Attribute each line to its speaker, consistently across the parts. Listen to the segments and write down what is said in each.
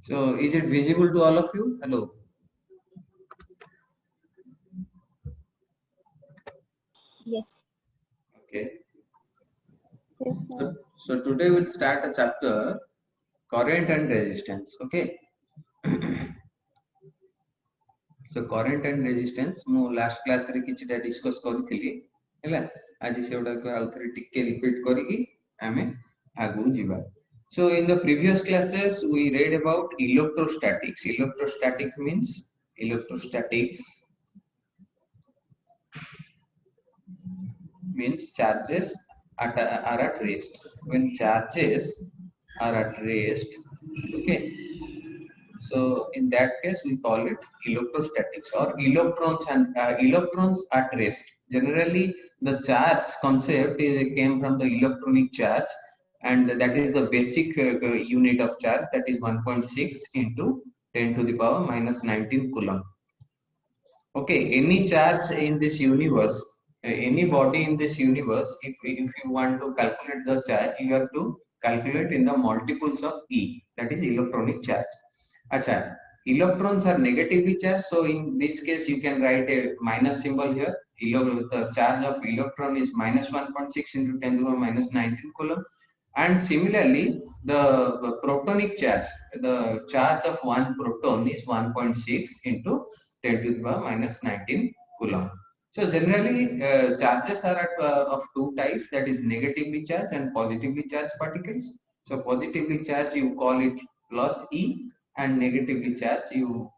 Speaker 1: So is it visible to all of you? Hello.
Speaker 2: Yes.
Speaker 1: Okay.
Speaker 2: Yes, sir.
Speaker 1: So today we'll start a chapter current and resistance. Okay. So current and resistance ମୁଁ last class ରେ କିଛିଟା discuss କରିଥିଲି ହେଲା ଆଜି ସେଗୁଡାକୁ ଆଉ ଥରେ ଟିକେ repeat କରିକି ଆମେ ଆଗକୁ ଯିବା. So in the previous classes we read about electrostatics. Electrostatics means charges are at rest. When charges are at rest, okay. So in that case, we call it electrostatics or electrons and electrons at rest. Generally, the charge concept came from the electronic charge, and that is the basic unit of charge. That is 1.6 into 10 to the power minus 19 coulomb. Okay, any charge in this universe, any body in this universe, if you want to calculate the charge, you have to calculate in the multiples of E, that is electronic charge. Acha, electrons are negatively charged, so in this case you can write a minus symbol here. The charge of electron is minus 1.6 into 10 to the minus 19 coulomb. And similarly, the protonic charge, the charge of one proton is 1.6 into 10 to the power minus 19 coulomb. So generally, charges are of two types, that is negatively charged and positively charged particles. So positively charged, you call it plus E, and negatively charged, you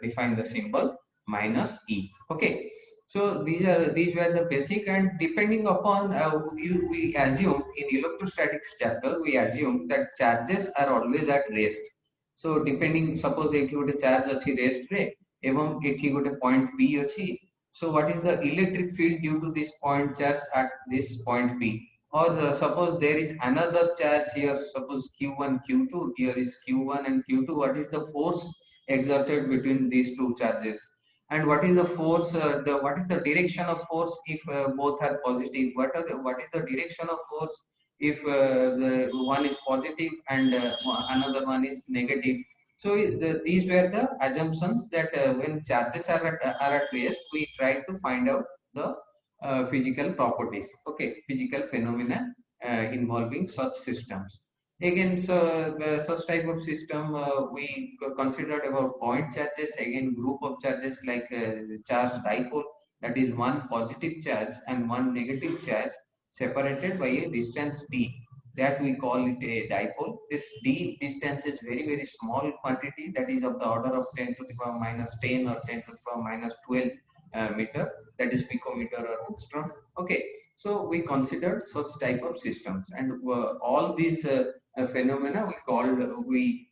Speaker 1: define the symbol minus E. Okay. So these were the basic, and depending upon we assume in electrostatics chapter we assume that charges are always at rest. So depending, suppose if you charge achi rest re evam ethi gote point P achi, so what is the electric field due to this point charge at this point P? Or suppose there is another charge here, suppose Q1 Q2, here is Q1 and Q2, what is the force exerted between these two charges? And what is the force, what is the direction of force if both are positive? What is the direction of force if the one is positive and another one is negative? So these were the assumptions that when charges are at rest, we try to find out the physical properties, okay, physical phenomena involving such systems. Again, so such type of system we considered about point charges, again group of charges like charge dipole, that is one positive charge and one negative charge separated by a distance d, that we call it a dipole. This d distance is very small quantity, that is of the order of 10 to the power minus 10 or 10 to the power minus 12 meter, that is picometer or angstrom. Okay, so we considered such type of systems, and all these phenomena we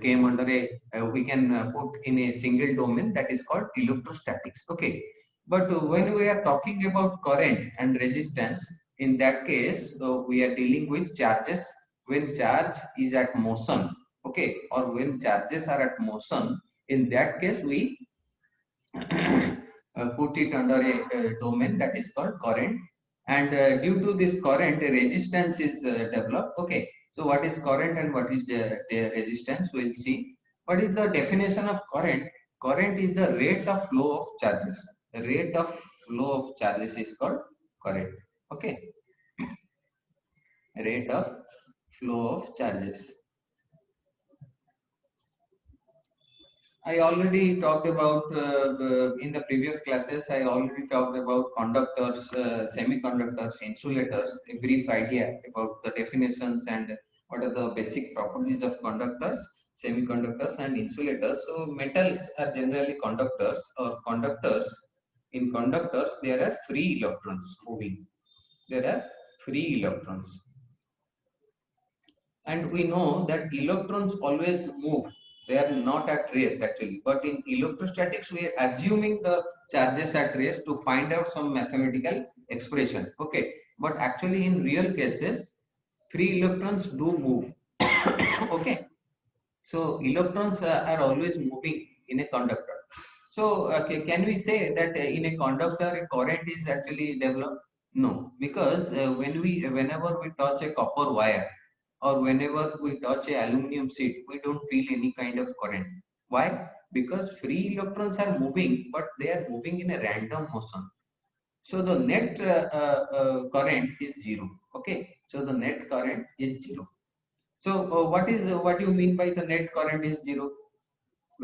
Speaker 1: came under a we can put in a single domain, that is called electrostatics. Okay, but when we are talking about current and resistance, in that case we are dealing with charges when charge is at motion, okay, or when charges are at motion. In that case we put it under a domain that is called current, and due to this current a resistance is developed. Okay, so what is current and what is the resistance, we'll see. What is the definition of current? Current is the rate of flow of charges. The rate of flow of charges is called current. Okay, rate of flow of charges. I already talked about in the previous classes. I already talked about conductors, semiconductors, insulators. A brief idea about the definitions and what are the basic properties of conductors, semiconductors, and insulators. So metals are generally conductors or conductors. In conductors, there are free electrons moving. There are free electrons, and we know that electrons always move, they are not at rest actually, but in electrostatics we are assuming the charges at rest to find out some mathematical expression. Okay, but actually in real cases free electrons do move. Okay, so electrons are always moving in a conductor. So can we say that in a conductor a current is actually developed? No, because whenever we touch a copper wire, or whenever we touch a aluminum sheet, we don't feel any kind of current. Why? Because free electrons are moving, but they are moving in a random motion. So the net current is zero. Okay, so the net current is zero. So what do you mean by the net current is zero?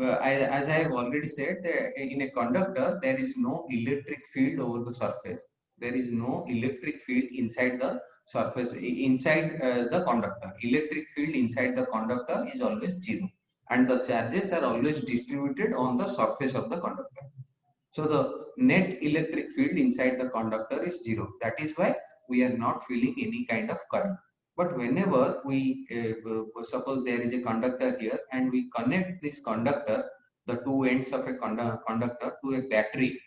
Speaker 1: As I have already said, in a conductor there is no electric field over the surface. There is no electric field inside the surface, inside the conductor. Electric field inside the conductor is always zero, and the charges are always distributed on the surface of the conductor. So the net electric field inside the conductor is zero. That is why we are not feeling any kind of current. But whenever we suppose there is a conductor here and we connect this conductor, the two ends of a conductor to a battery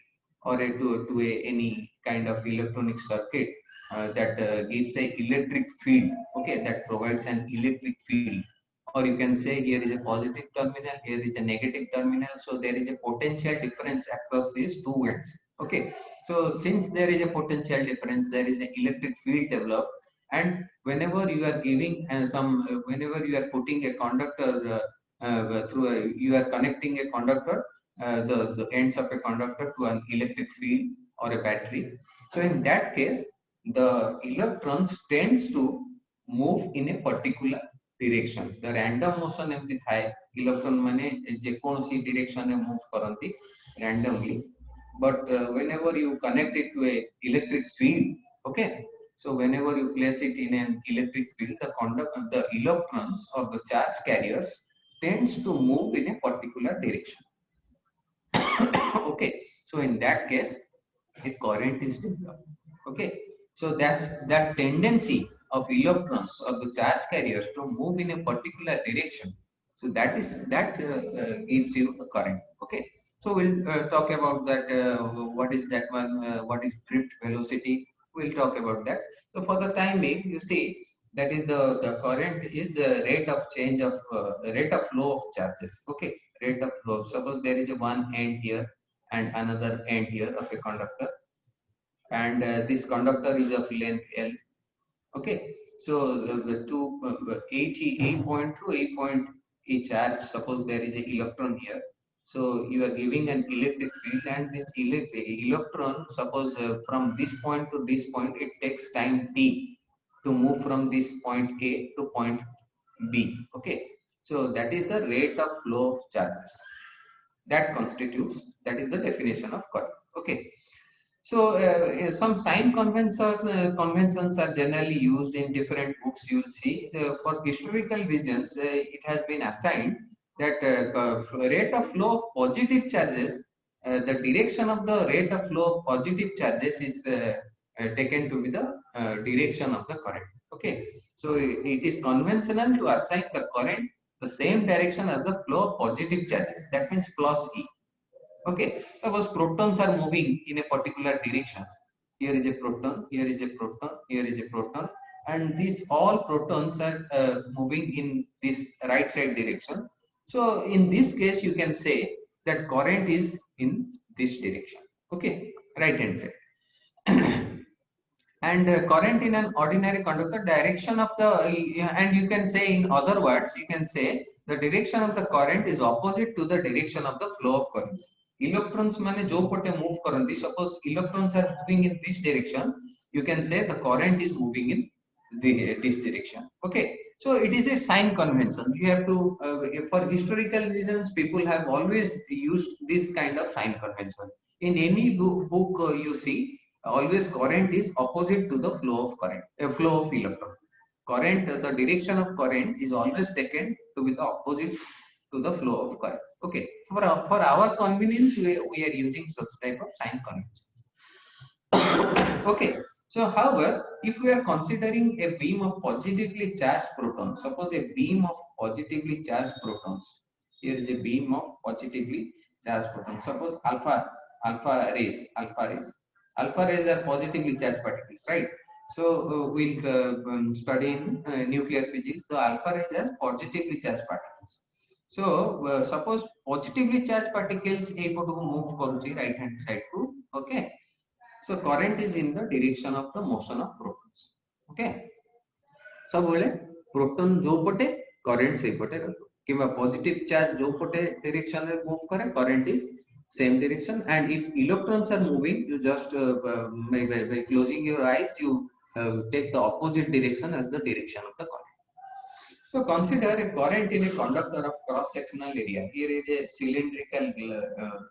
Speaker 1: or any kind of electronic circuit that gives a electric field, okay, that provides an electric field. Or you can say here is a positive terminal, here is a negative terminal, so there is a potential difference across these two ends. Okay, so since there is a potential difference, there is an electric field developed, and whenever you are giving whenever you are putting a conductor you are connecting a conductor, the ends of a conductor to an electric field or a battery. So in that case, the electrons tends to move in a particular direction. The random motion एमती थाए, electron माने जेकोनसी direction में move करंती randomly. But whenever you connect it to a electric field, okay, so whenever you place it in an electric field, the electrons or the charge carriers tends to move in a particular direction. Okay, so in that case, a current is developed. Okay, so that's that tendency of electrons or the charge carriers to move in a particular direction. So that gives you a current. Okay, so we'll talk about that. What is that one? What is drift velocity? We'll talk about that. So for the time being, you see that is the current is the rate of change of rate of flow of charges. Okay, rate of flow. Suppose there is a one end here and another end here of a conductor, and this conductor is of length L. Okay, so the two 8 point to 8 point a charge. Suppose there is an electron here, so you are giving an electric field, and this electron, suppose from this point to this point, it takes time t to move from this point A to point B. Okay, so that is the rate of flow of charges. That is the definition of current. Okay, so some sign conventions are generally used in different books. You will see for historical reasons, it has been assigned that rate of flow of positive charges, the direction of the rate of flow of positive charges is taken to be the direction of the current. Okay, so it is conventional to assign the current the same direction as the flow of positive charges. That means plus E. Okay, suppose protons are moving in a particular direction. Here is a proton, here is a proton, here is a proton, and these all protons are moving in this right side direction. So in this case, you can say that current is in this direction. Okay, right hand side. And current in an ordinary conductor, direction of the and you can say, in other words, you can say the direction of the current is opposite to the direction of the flow of currents. Electrons माने जो पटे move करंती, suppose electrons are moving in this direction, you can say the current is moving in this direction. Okay, so it is a sign convention. You have to for historical reasons, people have always used this kind of sign convention. In any book you see, always current is opposite to the flow of current, flow of electron. Current, the direction of current is always taken to be the opposite to the flow of current. Okay, for our convenience, we are using such type of sign convention. Okay, so however, if we are considering a beam of positively charged protons, suppose a beam of positively charged protons, here is a beam of positively charged protons, suppose alpha rays. Alpha rays are positively charged particles, right? So we'll study in nuclear physics, the alpha rays are positively charged particles. So suppose positively charged particles move karuchi right hand side to, okay, so current is in the direction of the motion of protons. Okay, so proton जो पटे current से पटे रहबो किबा positive charge जो पटे direction रे move करे current is same direction, and if electrons are moving you just by closing your eyes you take the opposite direction as the direction of the current. So consider a current in a conductor of cross sectional area. Here is a cylindrical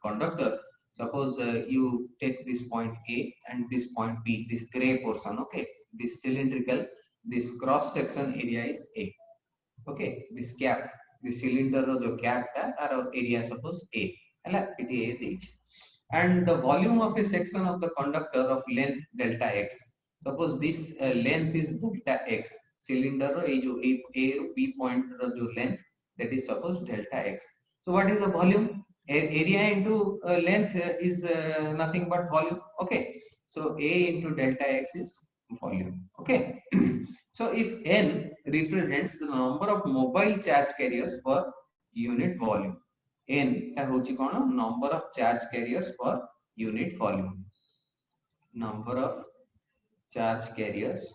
Speaker 1: conductor. Suppose you take this point A and this point B, this gray portion, okay, this cylindrical, this cross section area is A, okay, this cap, the cylinder ro jo cap ta aro area suppose A hala iti A deich, and the volume of a section of the conductor of length delta x, suppose this length is delta x, cylinder ro ei jo A ro B point ro jo length, that is suppose delta x. So what is the volume? Area into length is nothing but volume, okay. So A into delta x is volume, okay. So if n represents the number of mobile charge carriers per unit volume, n ta hochi kono number of charge carriers per unit volume, number of charge carriers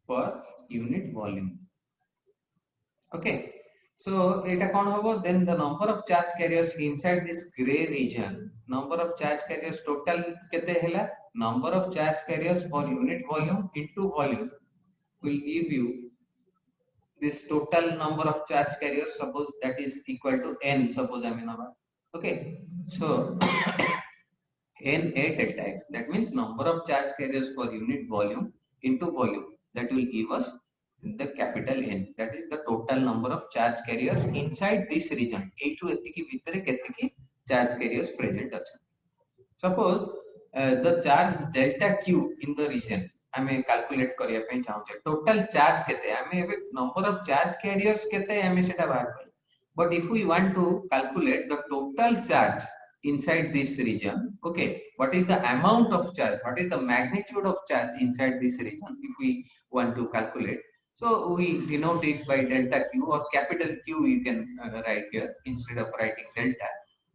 Speaker 1: per unit volume, okay. So eta kon hobo, then the number of charge carriers inside this gray region, number of charge carriers total kete hela, number of charge carriers per unit volume into volume will give you this total number of charge carriers, suppose that is equal to n, suppose I mean, okay. So n a delta x, that means number of charge carriers per unit volume into volume, that will give us the capital N, that is the total number of charge carriers inside this region. Eitu etiki bhitere ketiki charge carriers present acha. Suppose the charge delta q in the region आमे calculate करिया पे चाहू छे, total charge केते आमे एबे number of charge carriers केते आमे सेटा बाहर कर, but if we want to calculate the total charge inside this region, okay, what is the amount of charge, what is the magnitude of charge inside this region, if we want to calculate, so we denote it by delta q, or capital Q you can write here instead of writing delta.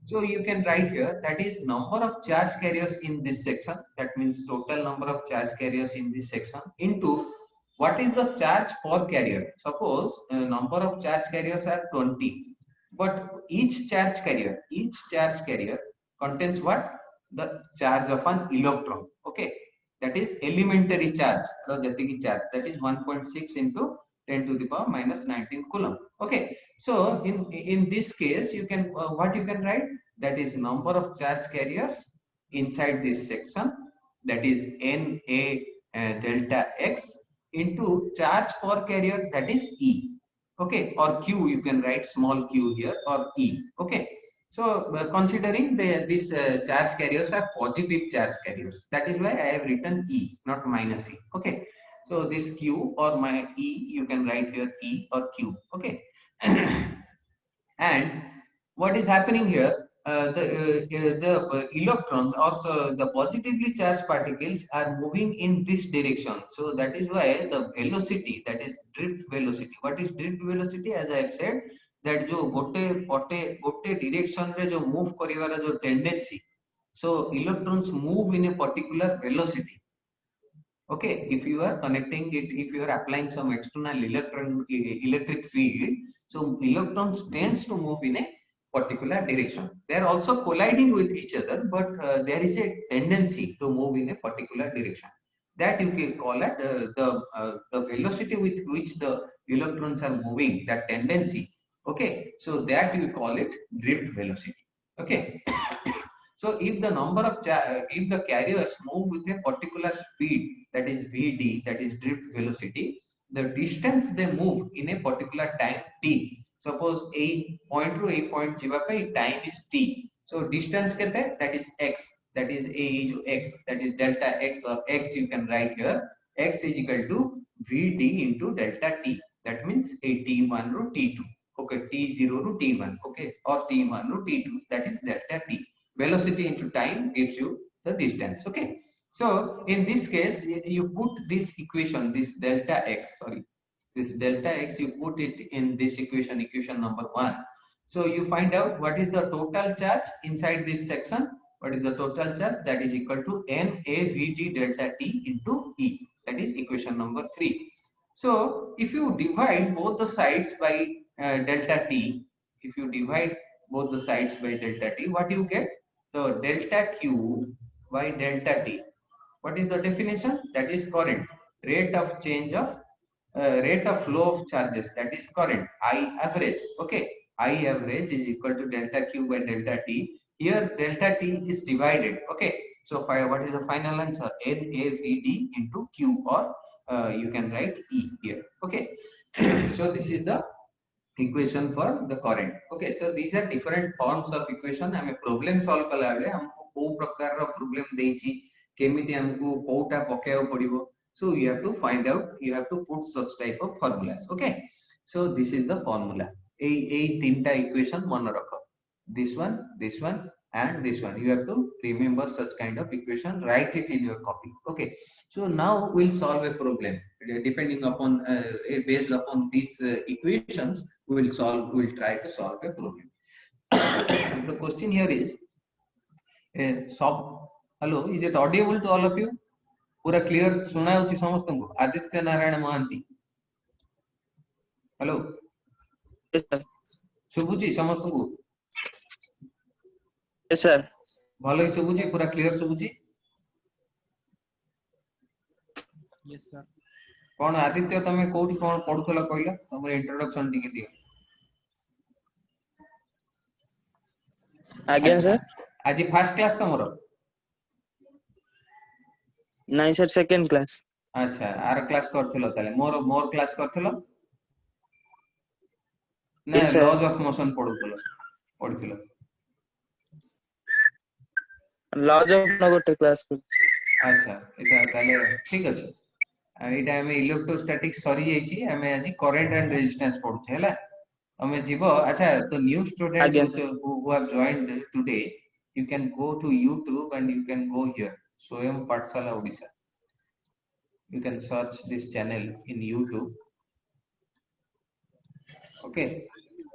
Speaker 1: So you can write here, that is number of charge carriers in this section, that means total number of charge carriers in this section, into what is the charge per carrier. Suppose number of charge carriers are 20, but each charge carrier contains what? The charge of an electron, okay, that is elementary charge, charge, that is 1.6 into 10 to the power minus 19 coulomb, okay. So in this case you can what you can write, that is number of charge carriers inside this section, that is na delta x into charge per carrier, that is E, okay, or Q, you can write small q here, or E, okay. So considering these charge carriers are positive charge carriers, that is why I have written E, not minus E, okay. So this Q or my E, you can write here E or Q, okay. And what is happening here, the electrons, also the positively charged particles, are moving in this direction, so that is why the velocity, that is drift velocity. What is drift velocity? As I have said, that जो गोटे direction रे जो move करिवार जो tendency, so electrons move in a particular velocity, okay. If you are connecting it, if you are applying some external electric field, so electrons tends to move in a particular direction. They are also colliding with each other, but there is a tendency to move in a particular direction, that you can call it the velocity with which the electrons are moving, that tendency, okay. So that you call it drift velocity, okay. So if the number of if the carriers move with a particular speed, that is vd, that is drift velocity, the distance they move in a particular time t, suppose a point to a point jiva pai time is t, so distance kete, that is x, that is a is x, that is delta x, or x you can write here, x is equal to vd into delta t, that means a t1 ru t2, okay, t0 ru t1, okay, or t1 ru t2, that is delta t. Velocity into time gives you the distance, okay. So in this case you put this equation, this delta x, sorry, this delta x, you put it in this equation number 1. So you find out what is the total charge inside this section, What is the total charge? That is equal to NAVD delta T into E. That is equation number 3. So if you divide both the sides by delta T, if you divide both the sides by delta T, what you get? The delta Q by delta T. What is the definition? That is current. Rate of change of rate of flow of charges. That is current. I average. Okay. I average is equal to delta Q by delta T. Here delta T is divided. Okay. So what is the final answer? NAVD into Q, or you can write E here. Okay. So this is the equation for the current. Okay, so these are different forms of equation. हमें problem solve कला बेले हमको को प्रकार रो problem देइची केमिति हमको Kota पकेयो पड़िबो. So you have to find out, you have to put such type of formulas. Okay, so this is the formula. A तीनटा equation मन रखो. This one and this one. You have to remember such kind of equation. Write it in your copy. Okay, so now we'll solve a problem depending upon based upon these equations. We'll try to solve a problem. The question here is hello, is it audible to all of you? पूरा clear सुना होची समस्त को? Aditya Narayan Mahanti, hello,
Speaker 3: Yes, sir.
Speaker 1: शुभुची समस्त को?
Speaker 3: Yes, sir.
Speaker 1: भलो ही शुभुची, पूरा clear शुभुची?
Speaker 3: Yes, sir.
Speaker 1: कौन आदित्य तमे कोठी कौन पढुतला कहला? तमर इंट्रोडक्शन टिके दियो.
Speaker 3: Again, sir.
Speaker 1: आज फर्स्ट क्लास तमरो?
Speaker 3: नहीं सर, सेकंड क्लास.
Speaker 1: अच्छा, आर क्लास करथिलो ताले मोर क्लास करथिलो ना?
Speaker 3: Yes, sir.
Speaker 1: Laws of motion पढुथिलो.
Speaker 3: लॉज ऑफ नगोटे क्लास को.
Speaker 1: अच्छा, एटा ताले ठीक अछि. एटा हमें इलेक्ट्रोस्टैटिक्स सरी जाइछि. हमें आज करंट एंड रेजिस्टेंस पढुछे हला. हमें जीवो. अच्छा, तो new students
Speaker 3: Again, sir.
Speaker 1: who have joined today, you can go to YouTube and you can go here, Swayam Pathshala Odisha. You can search this channel in YouTube. Okay,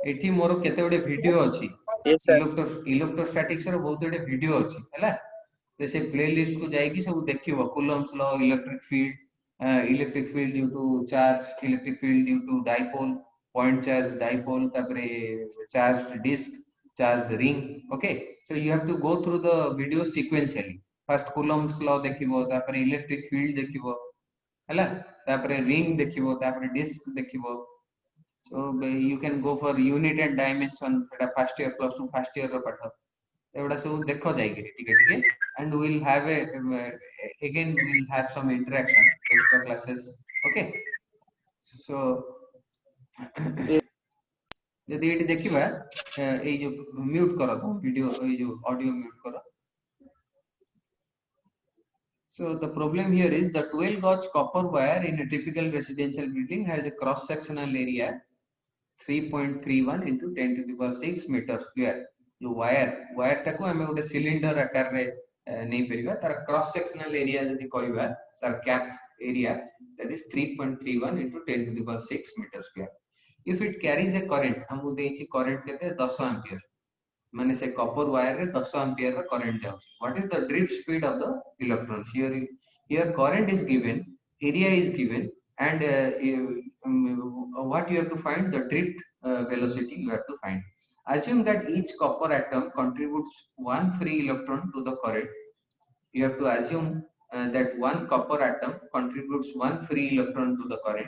Speaker 1: एठी मोर केते गुडे video अछि.
Speaker 3: Yes, sir.
Speaker 1: Electrostatics रो बहुत गुडे video अछि हला. तो से प्लेलिस्ट को जाई कि सब देखिबो. Coulomb's law, electric field due to charge, electric field due to dipole, point charge dipole, तापरे charged disc, charged ring. Okay, so you have to go through the video sequentially. First Coulomb's law देखिबो, तापरे electric field देखिबो हला, तापरे ring देखिबो, तापरे disc देखिबो. So you can go for unit and dimension. सेटा first year plus 2 first year रो पाठ एवडा सब देखो जाई के टिके and we will have again we will have some interaction extra classes. Okay, so यदि एटी देखिबा ए जो म्यूट करो तो वीडियो ए जो ऑडियो म्यूट करो. So the problem here is the 12 gauge copper wire in a typical residential building has a cross sectional area 3.31 into 10 to the power 6 meter square. जो wire टाको हमें गोटे सिलिंडर आकार रे नहीं परिबा. तार क्रॉस सेक्शनल एरिया जदी कहबा, तार cap area that is 3.31 into 10 to the power 6 meter square. If it carries a current, हमु देछि करंट केते 10 एम्पियर, माने से कॉपर वायर रे 10 एम्पियर रा current जाउछ. What is the drift speed of the electrons? Here current is given, area is given, and what you have to find? The drift velocity you have to find. Assume that each copper atom contributes one free electron to the current. You have to assume that one copper atom contributes one free electron to the current,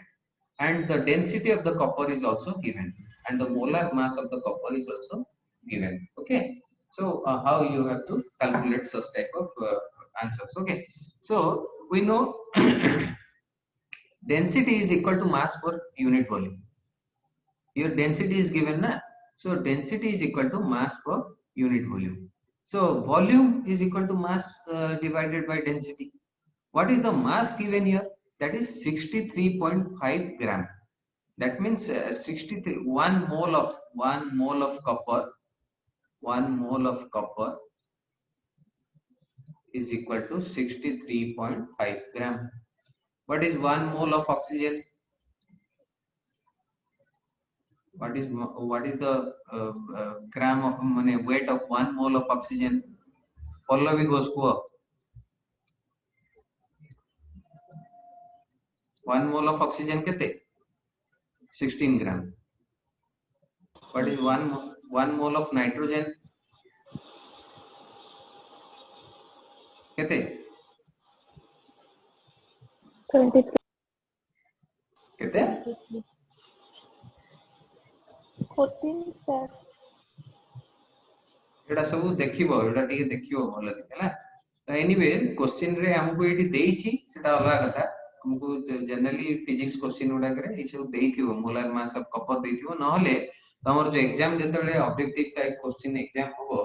Speaker 1: and the density of the copper is also given, and the molar mass of the copper is also given. Okay, so how you have to calculate such type of answers. Okay, so we know density is equal to mass per unit volume. Here density is given na, so density is equal to mass per unit volume. So volume is equal to mass divided by density. What is the mass given here? That is 63.5 gram. That means 63 1 mole of copper is equal to 63.5 gram. What is 1 mole of oxygen? What is the gram of weight of 1 mole of oxygen? Pallavi Ghosh को 1 mole of oxygen केते 16 ग्राम. What is 1 mole of nitrogen केते
Speaker 2: 23.
Speaker 1: केते
Speaker 2: 14 sir.
Speaker 1: एटा सब देखिबो एटा टिके देखिबो भलो हैला. तो anyway question रे हमको एटी देइछि सेटा अलग कथा. हमको जनरली फिजिक्स क्वेश्चन उडा करे ई सब देइथिबो मोलर मास ऑफ कपर देइथिबो नहले तमर जो एग्जाम जेतले ऑब्जेक्टिव टाइप क्वेश्चन एग्जाम होबो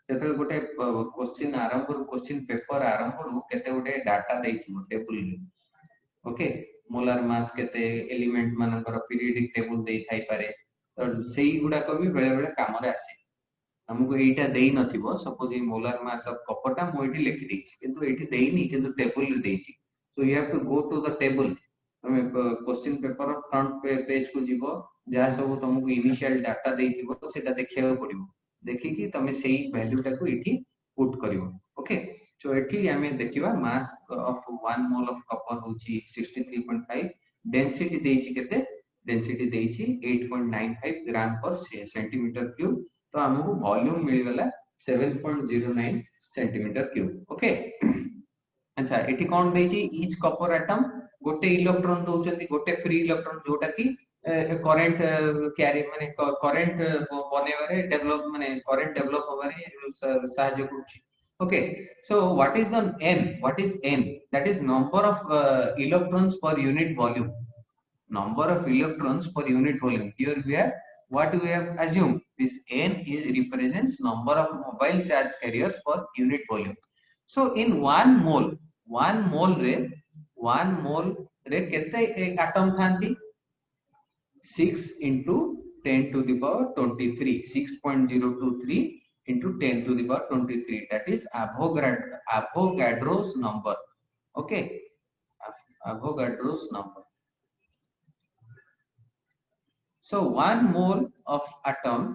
Speaker 1: जेतले गोटे क्वेश्चन आरंभ रो क्वेश्चन पेपर आरंभ रो केते गोटे डाटा देइथिबो टेबल रे. ओके मोलर मास केते एलिमेंट मानकर पीरियडिक टेबल देइ थाई पारे. तो सेही गुडा को भी बेले बेले काम रे आसे. हमको एटा देई नथिबो सपोज ई मोलर मास ऑफ कपरटा मो एठी लिखि देछि किंतु एठी देइनी किंतु टेबल रे देछि. So you have to go to the table. तमे क्वेश्चन पेपर फ्रंट पेज को जीवो जहा सब तुमको इनिशियल डाटा देइथिबो सेटा देखिया पड़िबो. देखि कि तमे सेही वैल्यू टा को एठी पुट करिवो. ओके सो एठी हमें देखिबा mass of 1 mole of Kapoor होछि 63.5. डेंसिटी देछि केते डेंसिटी देछि 8.95 ग्राम पर सेंटीमीटर क्यूब. तो हमको वॉल्यूम मिल गला 7.09 सेंटीमीटर क्यूब. ओके अच्छा एठी कोन देछि ईच कपर एटम गोटे इलेक्ट्रॉन दोचंती गोटे फ्री इलेक्ट्रॉन जोटा की करंट कैरी माने करंट बनेबारे डेवलप माने करंट डेवलप होबारे सहायता करूछि. Okay so what is the n that is number of electrons per unit volume. Number of electrons per unit volume. Here we have what we have assumed. This n is represents number of mobile charge carriers per unit volume. So in 1 mole रे केते atom थांती 6 into 10 to the power 23 6.023 into 10 to the power 23. That is Avogadro's number. Okay, Avogadro's number. So 1 mole of atom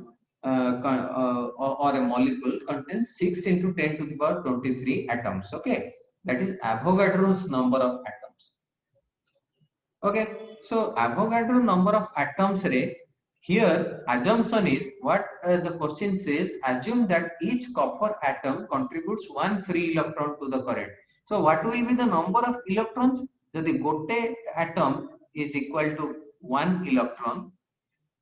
Speaker 1: or a molecule contains 6 into 10 to the power 23 atoms. Okay, that is Avogadro's number of atoms. Okay, so Avogadro number of atoms re here assumption is what the question says. Assume that each copper atom contributes 1 free electron to the current. So what will be the number of electrons? Jodi gote atom is equal to 1 electron.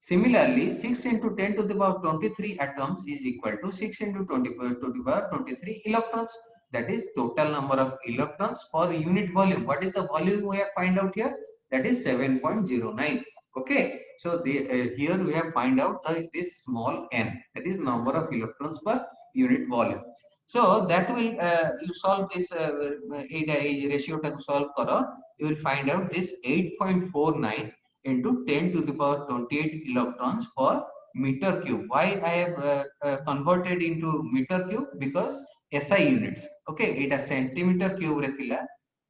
Speaker 1: Similarly, 6 into 10 to the power 23 atoms is equal to 6 into 20 to the power 23 electrons. That is total number of electrons per unit volume. What is the volume we have find out here? That is 7.09. Okay, so here we have find out this small n, that is number of electrons per unit volume. So that will you solve this ratio to solve karo, you will find out this 8.49 into 10 to the power 28 electrons per meter cube. Why I have converted into meter cube? Because SI units. Okay, it a centimeter cube re thila,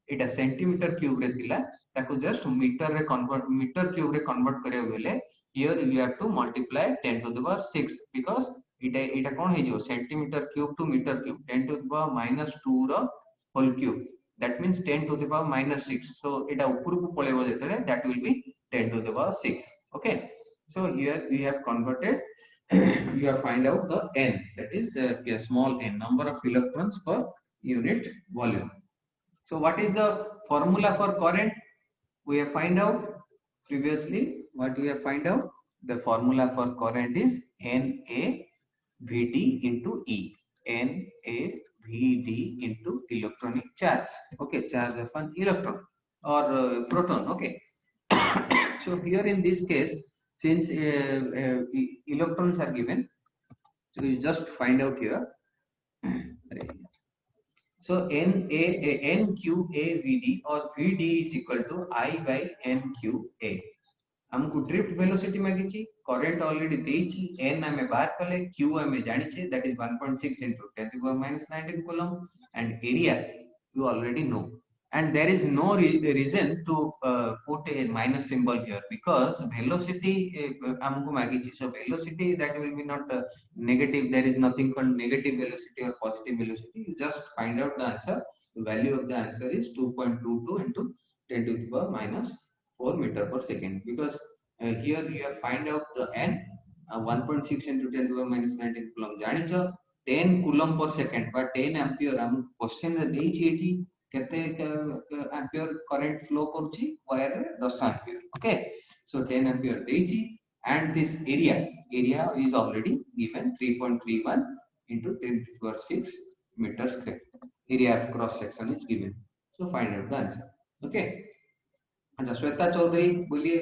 Speaker 1: it a centimeter cube re thila, taku just meter re convert, meter cube re convert kare bele here you have to multiply 10 to the power 6 because it kon he jo centimeter cube to meter cube 10 to the power minus 2 ro whole cube, that means 10 to the power minus 6. So eta upur ku polebo jetale that will be 10 to the power 6. Okay, so here we have converted you have find out the n, that is a small n, number of electrons per unit volume. So what is the formula for current? We have find out previously. What we have find out? The formula for current is NaVd into E. NaVd into electronic charge. Okay, charge of an electron or proton. Okay. So here in this case, since electrons are given, so you just find out here. So NQAVD or VD is equal to I by NQA. हमको drift velocity मागिची, current already देइची, n हमें बाहर कले, q हमें जानिचे, that is 1.6 into 10 to the power minus 19 coulomb, and area you already know. and there is no reason to put a minus symbol here, because velocity amku magichi, so velocity that will be not negative. There is nothing called negative velocity or positive velocity. You just find out the answer. The value of the answer is 2.22 into 10 to the power minus 4 meter per second, because here you have find out the n 1.6 into 10 to the power minus 19 coulomb janicho 10 coulomb per second but 10 ampere am question रे देइछि एठी केते ampere current flow करूची wire रे 10 ampere. Okay, so 10 ampere देइछि and this area is already given 3.31 into 10 to the power 6 meter square. Area of cross section is given, so find out the answer. Okay, अच्छा श्वेता चौधरी बोलिए,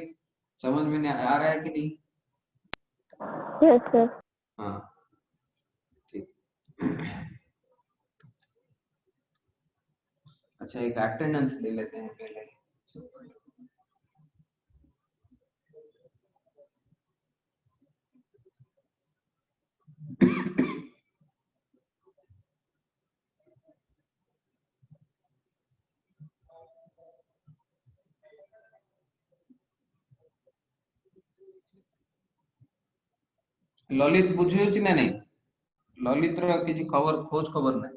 Speaker 1: समझ में आ रहा है कि नहीं?
Speaker 2: Yes, sir.
Speaker 1: हाँ ठीक. अच्छा एक अटेंडेंस ले लेते हैं पहले. ललित बुझुची ना नहीं? ललित रो किछि खबर खोज खबर ना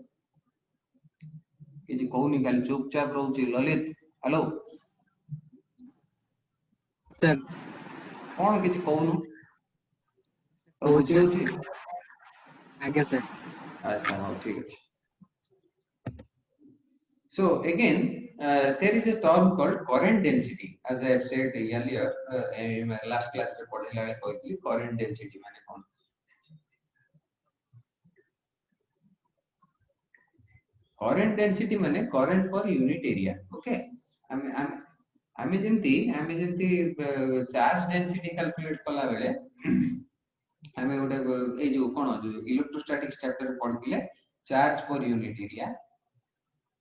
Speaker 1: किछि कहूनी, खाली चुपचाप रहउची. ललित हेलो
Speaker 3: सर
Speaker 1: कौन किछि कहूनु तो
Speaker 3: बुझे
Speaker 1: बुझुची.
Speaker 3: आगे सर.
Speaker 1: अच्छा हाँ ठीक है. So again, there is a term called current density. As I have said earlier, last class रे पढ़िला बेले कहली current density माने कोन. Current density माने current per unit area. Okay, आमे जेंती चार्ज डेंसिटी कैलकुलेट कला बेले आमे गोटे ए जो कोन जो इलेक्ट्रोस्टैटिक्स चैप्टर रे पढ़िले charge per unit area.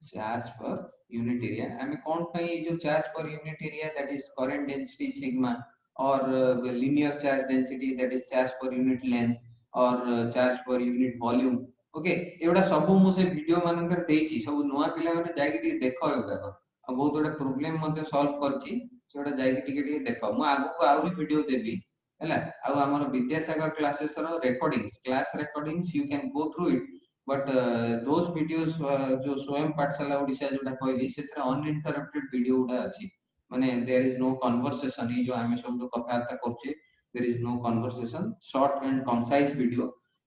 Speaker 1: Charge per unit area. I mean, कौन कहीं जो charge per unit area, that is current density sigma, or linear charge density, that is charge per unit length, or charge per unit volume. Okay, एवढा सब मु से video मानकर देइछि, सब नुआ पिला माने जाई कि देखो एवढा आ बहुत बड़ा प्रॉब्लम मध्ये सॉल्व करछि, सेटा जाई कि देखो. मु आगु को आउरी वीडियो देबी हैला. आ हमर विद्यासागर क्लासेस रो recordings, class recordings, you can go through it. But those videos जो स्वयं पाठशाला ओडिशा जोटा कहली सेतरा uninterrupted वीडियो उडा अछि, माने there is no conversation. ये जो आमे सब जो कथार्ता करछे, there is no conversation, short and concise video,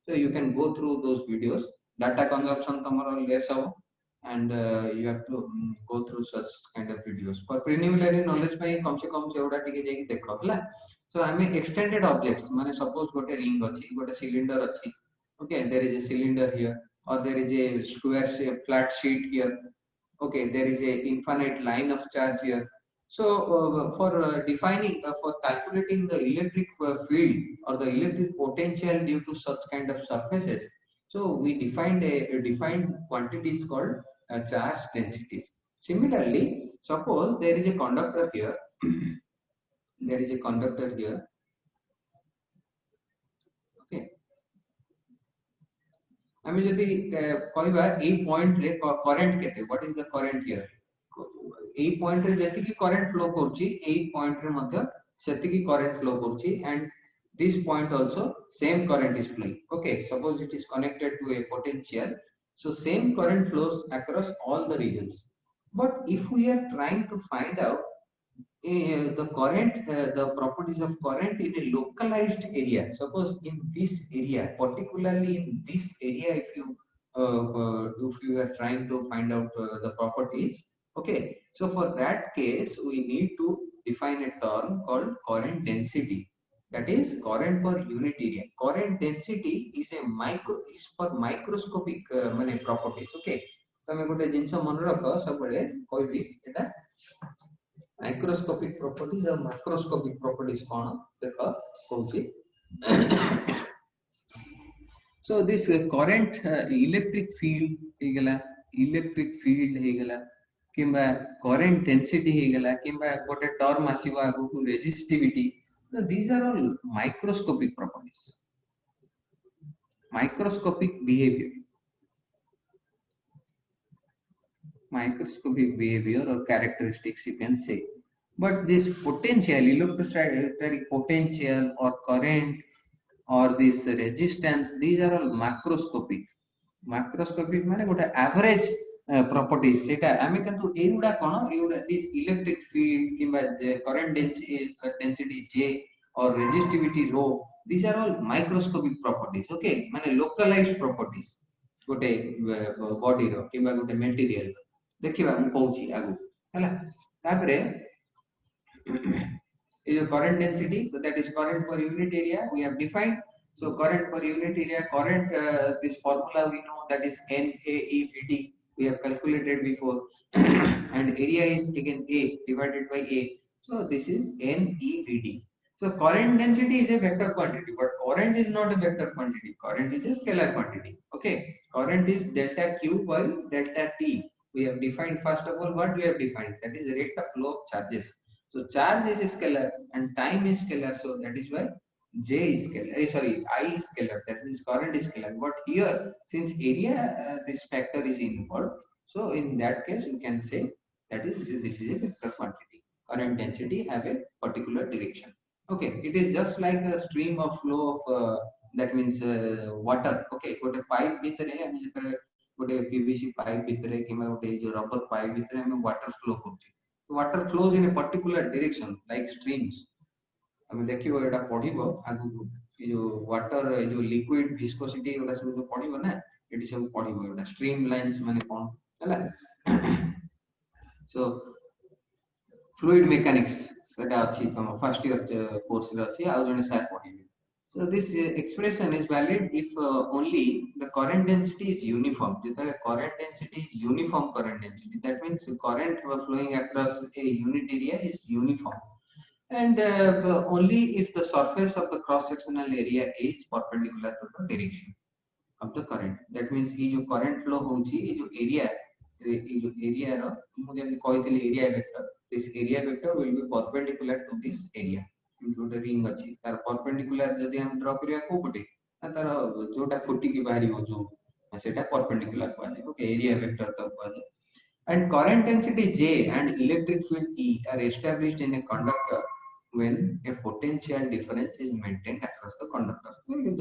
Speaker 1: so you can go through those videos. Data consumption tomorrow less हो, and you have to go through such kind of videos for preliminary knowledge ପାଇଁ कम से कम सेउडा टिके जेकी देखो हला. So आमे extended objects माने suppose गोटे ring अछि, गोटे cylinder अछि. Okay, there is a cylinder here, or there is a square shape flat sheet here. Okay, there is a infinite line of charge here. So for defining for calculating the electric field or the electric potential due to such kind of surfaces, so we defined a defined quantities called charge densities. Similarly, suppose there is a conductor here. There is a conductor here. Okay, आमे जदि कहबा ए point रे current केते, what is the current here, A point रे जति की current flow करछि, ए point रे मध्य सेति की करंट फ्लो करछि, and this point also same current is flowing. Okay, suppose it is connected to a potential, so same current flows across all the regions. But if we are trying to find out the current, the properties of current in a localized area, suppose in this area, particularly in this area, if you are trying to find out the properties, okay, so for that case we need to define a term called current density, that is current per unit area. Current density is for microscopic mane properties. Okay, तमे गोटे जिंस मन रख सब बेले कहबी एटा microscopic properties और macroscopic properties कौन देखो कहूची. So this current electric field हेगला किंबा current density हेगला किंबा गोटे टर्म आसीबा आगु को resistivity. So these are all microscopic properties, microscopic behavior. microscopic behavior or characteristics, you can say. But this potential, electrostatic potential or current or this resistance, these are all macroscopic. Macroscopic माने गोटे average properties सेटा आमे किंतु एगुडा कोन एगुडा this electric field किबा current density J or resistivity rho, these are all microscopic properties. Okay, माने localized properties गोटे body रो किबा गोटे material देखिबा हम कहूची आगु हला तापरे is a current density, so that is current per unit area we have defined. So current per unit area, current, this formula we know, that is NaEVD, we have calculated before, and area is again A divided by A. So this is NeVD. So current density is a vector quantity, but current is not a vector quantity. Current is a scalar quantity. Okay, current is delta Q by delta T. We have defined, first of all, what we have defined, that is rate of flow of charges. So charge is scalar and time is scalar, so that is why J is scalar. Sorry, I is scalar. That means current is scalar. But here, since area, this factor is involved, so in that case, you can say that is this is a vector quantity. Current density have a particular direction. Okay, it is just like a stream of flow of that means water. Okay, got a pipe bhitere ami jetare gote PVC pipe bhitere kima gote jo rubber pipe bhitere ami water flow କରୁଛି. Water flows in a particular direction like streams. I mean, देखिबो एटा पढिबो आगु ए जो water ए जो liquid viscosity एटा सब जो पढिबो ना eighty सब पढिबो एटा stream lines माने कोन हला सो फ्लूइड मेकानिक्स सेटा अछि तम फर्स्ट ईयर कोर्स रे अछि आ जने sir पढिबे. So this expression is valid if only the current density is uniform. The current density is uniform current density. That means current flowing across a unit area is uniform. And only if the surface of the cross-sectional area is perpendicular to the direction of the current. That means ये जो current flow होची ये जो area रो मुझे अभी कहते area vector. This area vector will be perpendicular to this area. जोटा ring अछि तार परपेंडिकुलर जदि हम ड्रा करिया को पटे तार जोटा फुटी की बाहरी हो जो सेटा परपेंडिकुलर पाले. ओके, एरिया वेक्टर तब पाले. And current density J and electric field E are established in a conductor when a potential difference is maintained across the conductor.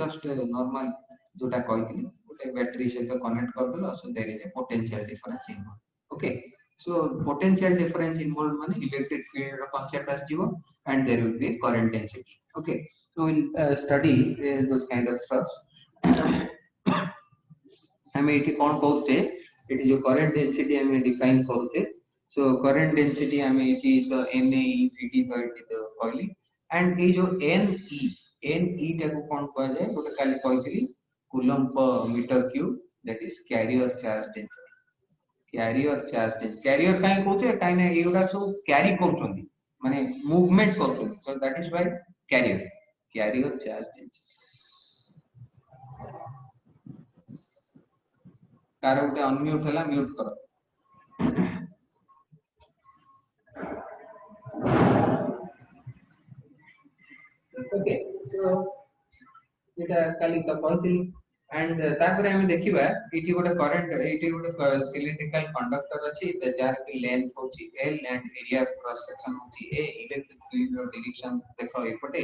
Speaker 1: Just normal जोटा कहइतली गोटे बैटरी सहित कनेक्ट कर देलो, so there is a potential difference involved. Okay, so potential difference involved माने electric field concept आसीबो and there will be current density. Okay, so we'll study those kind of stuffs. हमें एठी कोन कहउते एठी जो current density हमें define करते. So current density हमें एठी तो NaEVD by तो कहली, and ये जो Ne टाको कोन कह जाय गोटे काली कहइतली coulomb per meter cube, that is carrier charge density. Carrier charge density, carrier काई कहउचे काई ना एगुडा सब carry करछोंदी माने movement करछोंदी, so that is why carrier charge density. Car गोटे अनम्यूट हला, म्यूट करो. Okay, so एटा काली तो कहतली and तापर हम देखिबा एठी गोटे करंट एठी गोटे सिलिंड्रिकल कंडक्टर अछि जार की लेंथ होची L and area cross section होची A. इलेक्ट्रिक फील्ड रो डायरेक्शन देखो एपटे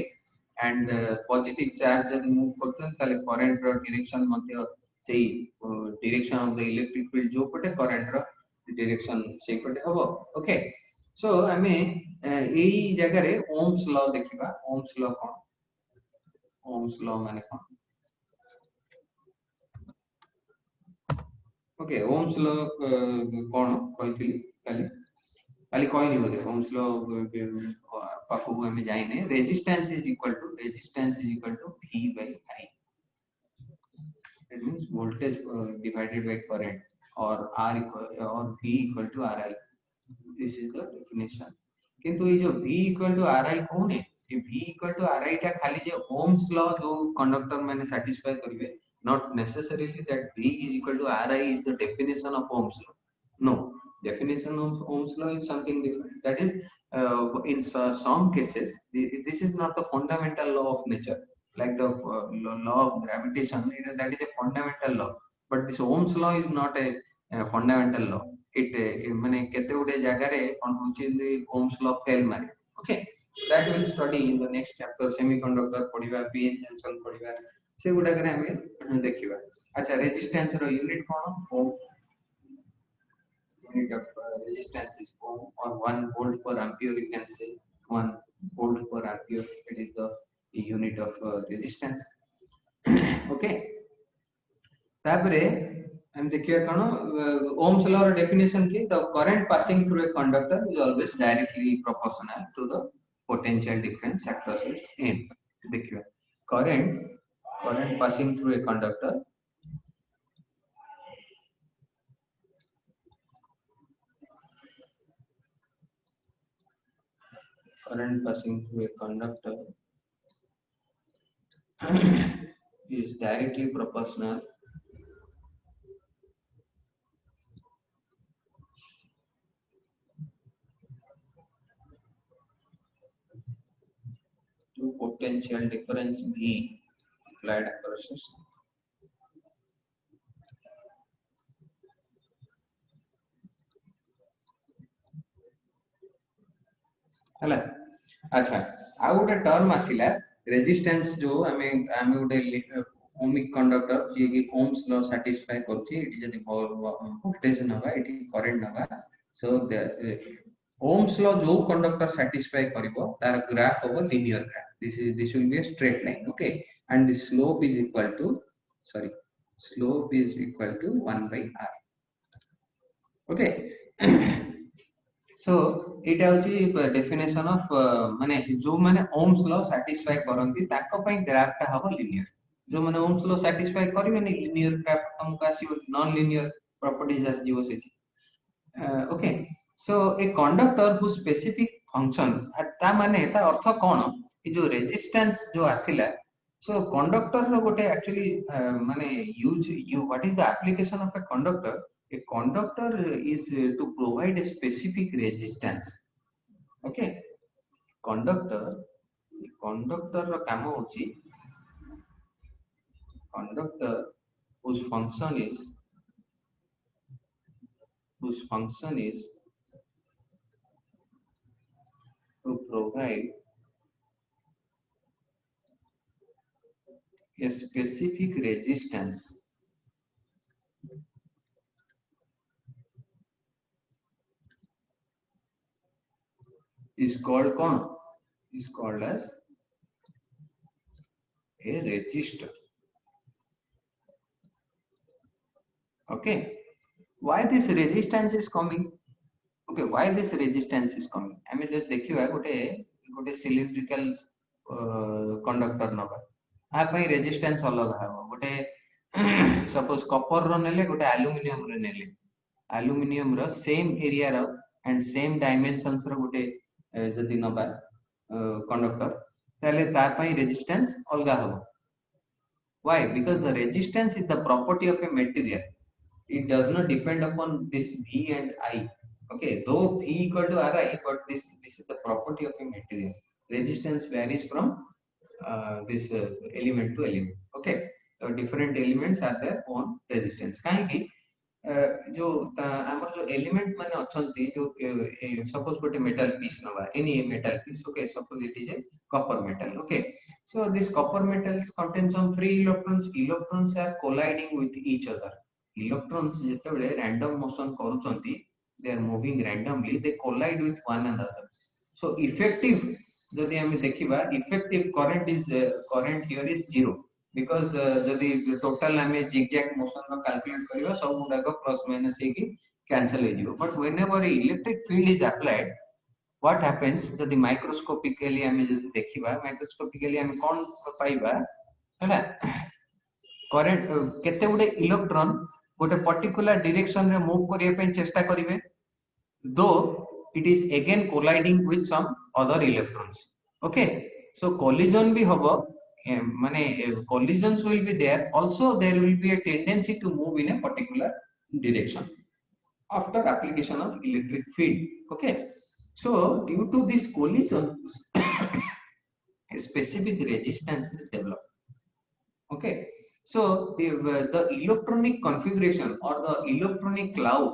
Speaker 1: and पॉजिटिव चार्ज जब मूव करछन ताले करंट रो डायरेक्शन मध्ये सेही direction of the electric field जो पटे करंट रो डायरेक्शन सेही पटे हबो. ओके, सो हमें एई जगह रे ओम्स लॉ देखिबा. ओम्स लॉ कोन, ओम्स लॉ माने कोन. ओके, ओम्स लॉ कोन कहइतली काली काली कहनी बोले ओम्स लॉ पाखु हमें जाइने. Resistance is equal to V by I. That means voltage divided by current, or V equal to RI. This is the definition. किंतु ये जो V equal to RI कौन है, ये V equal to RI टा खाली जे ओम्स लॉ जो conductor मैंने satisfy करिवे, not necessarily that V is equal to RI is the definition of Ohm's law. No, definition of Ohm's law is something different. That is, in some cases, this is not the fundamental law of nature, like the law of gravitation. That is a fundamental law, but this Ohm's law is not a fundamental law. it माने केते गुडे जगह रे कोन होची ohm's law fail मारे okay that will study in the next chapter semiconductor पढिबा pn junction पढिबा से गुडा करे हमें देखिबा अच्छा रेजिस्टेंस रो यूनिट कोन ohm unit of resistance is ohm or 1 volt per ampere you can say 1 volt per ampere it is the unit of resistance okay तापरे हम देखिए कौन ohm's law definition की the current passing through a conductor is always directly proportional to the potential difference across its end देखिए current passing through a conductor is directly proportional to potential difference V applied across it. हला अच्छा आ गोटे term आसिला resistance जो हमें गोटे ohmic conductor जे कि Ohm's law satisfy करछि eighty जदी वोल्टेज नबा एटी करंट नबा सो ओम्स लॉ जो कंडक्टर सैटिस्फाई करिवो तार ग्राफ होबो linear graph this will be a straight line okay and the slope is equal to 1 by r okay so it होची definition of माने जो माने ओम्स लॉ सैटिस्फाई करंती ताको पई ग्राफ ता हबो लीनियर जो माने ओम्स लॉ सैटिस्फाई करिवे नि लीनियर ग्राफ हमको आसीबो नॉन लीनियर प्रॉपर्टीज आस जीवो सेठी okay so a conductor who specific function ता माने ता अर्थ कोन ए जो रेजिस्टेंस जो आसिला सो कंडक्टर रो गोटे एक्चुअली माने you what is the application of a conductor a conductor is to provide a specific resistance okay conductor रो काम होची conductor whose function is to provide a specific resistance is called as a resistor okay why this resistance is coming okay why this resistance is coming हमें जो देखिबा गोटे cylindrical conductor नबा आ पई resistance अलग हबो गोटे सपोज कॉपर रो नेले गोटे एल्युमिनियम रो नेले एल्युमिनियम रो सेम एरिया रो एंड सेम डायमेंशंस रो गोटे जदि नबा कंडक्टर ताले ता पई रेजिस्टेंस अलगा हबो why because the resistance is the property of a material it does not depend upon this V and I okay though V equal to Ri but this is the property of a material resistance varies from this element to element okay so different elements have their own resistance काहे कि जो हमर जो element माने अछंती जो suppose गोटे metal piece नबा any metal piece okay suppose it is a copper metal okay so this copper metals contain some free electrons are colliding with each other electrons जेतेबेले random motion करूचंती they are moving randomly they collide with one another so effective जदि हम देखिबा effective current here is zero because जदि total हमें zigzag motion रो calculate करियो सब गुडा को plus minus हे की cancel हो जिवो but whenever electric field is applied what happens जदि माइक्रोस्कोपिकली हमें जदि देखिबा माइक्रोस्कोपिकली हमें कोन पाइबा हैला करंट केते गुडे इलेक्ट्रॉन गोटे पर्टिकुलर डायरेक्शन रे मूव करिया पे चेष्टा करिवे दो it is again colliding with some other electrons okay so collision भी होबो माने collisions will be there also there will be a tendency to move in a particular direction after application of electric field okay so due to this collision a specific resistance is developed okay so the electronic configuration or the electronic cloud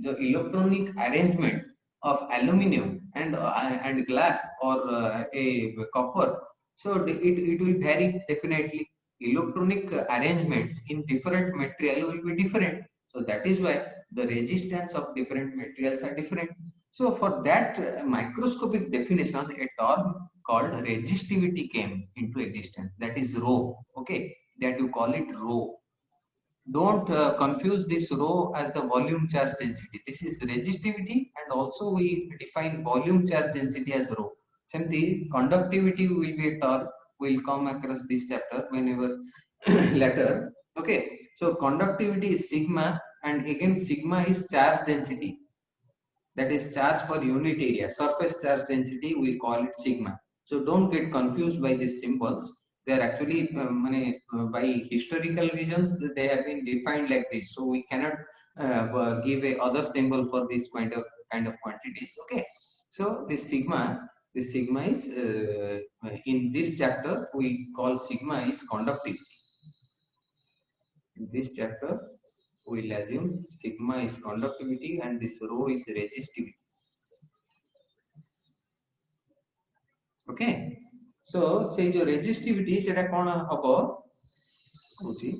Speaker 1: the electronic arrangement of aluminum and glass or a copper, so it will vary definitely. Electronic arrangements in different material will be different. So that is why the resistance of different materials are different. So for that microscopic definition, a term called resistivity came into existence. That is rho. Okay, that you call it rho. Don't confuse this rho as the volume charge density. This is resistivity, and also we define volume charge density as rho. Simply, conductivity will be a term. Will come across this chapter whenever later. Okay, so conductivity is sigma, and again sigma is charge density. That is charge per unit area. Surface charge density, we call it sigma. So don't get confused by these symbols. They are actually by historical reasons they have been defined like this. So we cannot give a other symbol for this kind of quantities. Okay. So this sigma is in this chapter we call sigma is conductivity. In this chapter we will assume sigma is conductivity and this rho is resistivity. Okay so से जो resistivity सेटा कोन हबो होची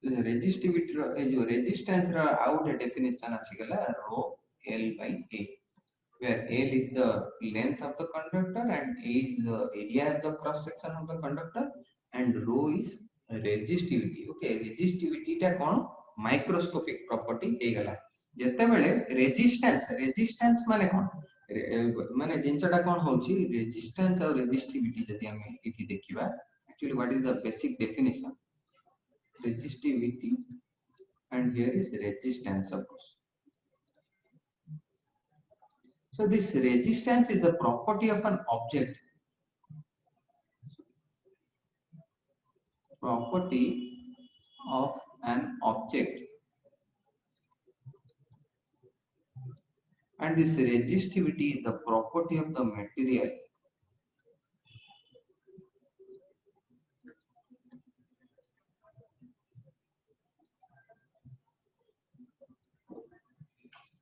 Speaker 1: resistivity रो ए जो resistance रो आउट डेफिनेशन आसीगला रो L by A, where L is the length of the conductor and A is the area of the cross section of the conductor and rho is resistivity. Okay, resistivity टा कोन microscopic property हे गला जते बेले resistance माने कोन माने जिंसटा कोन होची resistance और resistivity जदि हम इति देखिबा actually what is the basic definition resistivity and here is resistance of course. So this resistance is the property of an object. Property of an object. And this resistivity is the property of the material.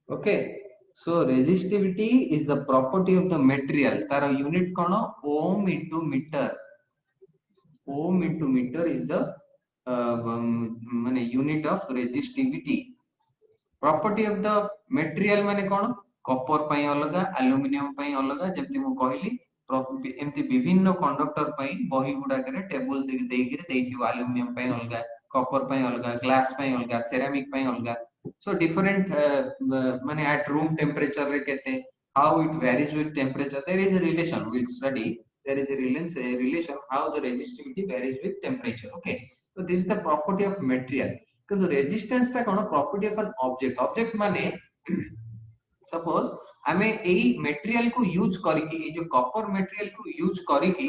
Speaker 1: Okay. So resistivity is the property of the material. Tara unit kono ohm into meter. Ohm into meter is the unit of resistivity. Property of the material माने कोन copper पई अलगा aluminium पई अलगा जेमति मु कहली एमति विभिन्न conductor पई बही गुडा करे टेबल देई देइथिबो एल्युमिनियम पई अलगा कॉपर पई अलगा ग्लास पई अलगा सेरामिक पई अलगा so different माने at room temperature रे केते how it varies with temperature there is a relation we'll study there is a relation how the resistivity varies with temperature. Okay, so this is the property of material. কিন্তু resistance टा कोन property of an object माने suppose आमे एई material को use करिकि ए जो copper material को use करिकि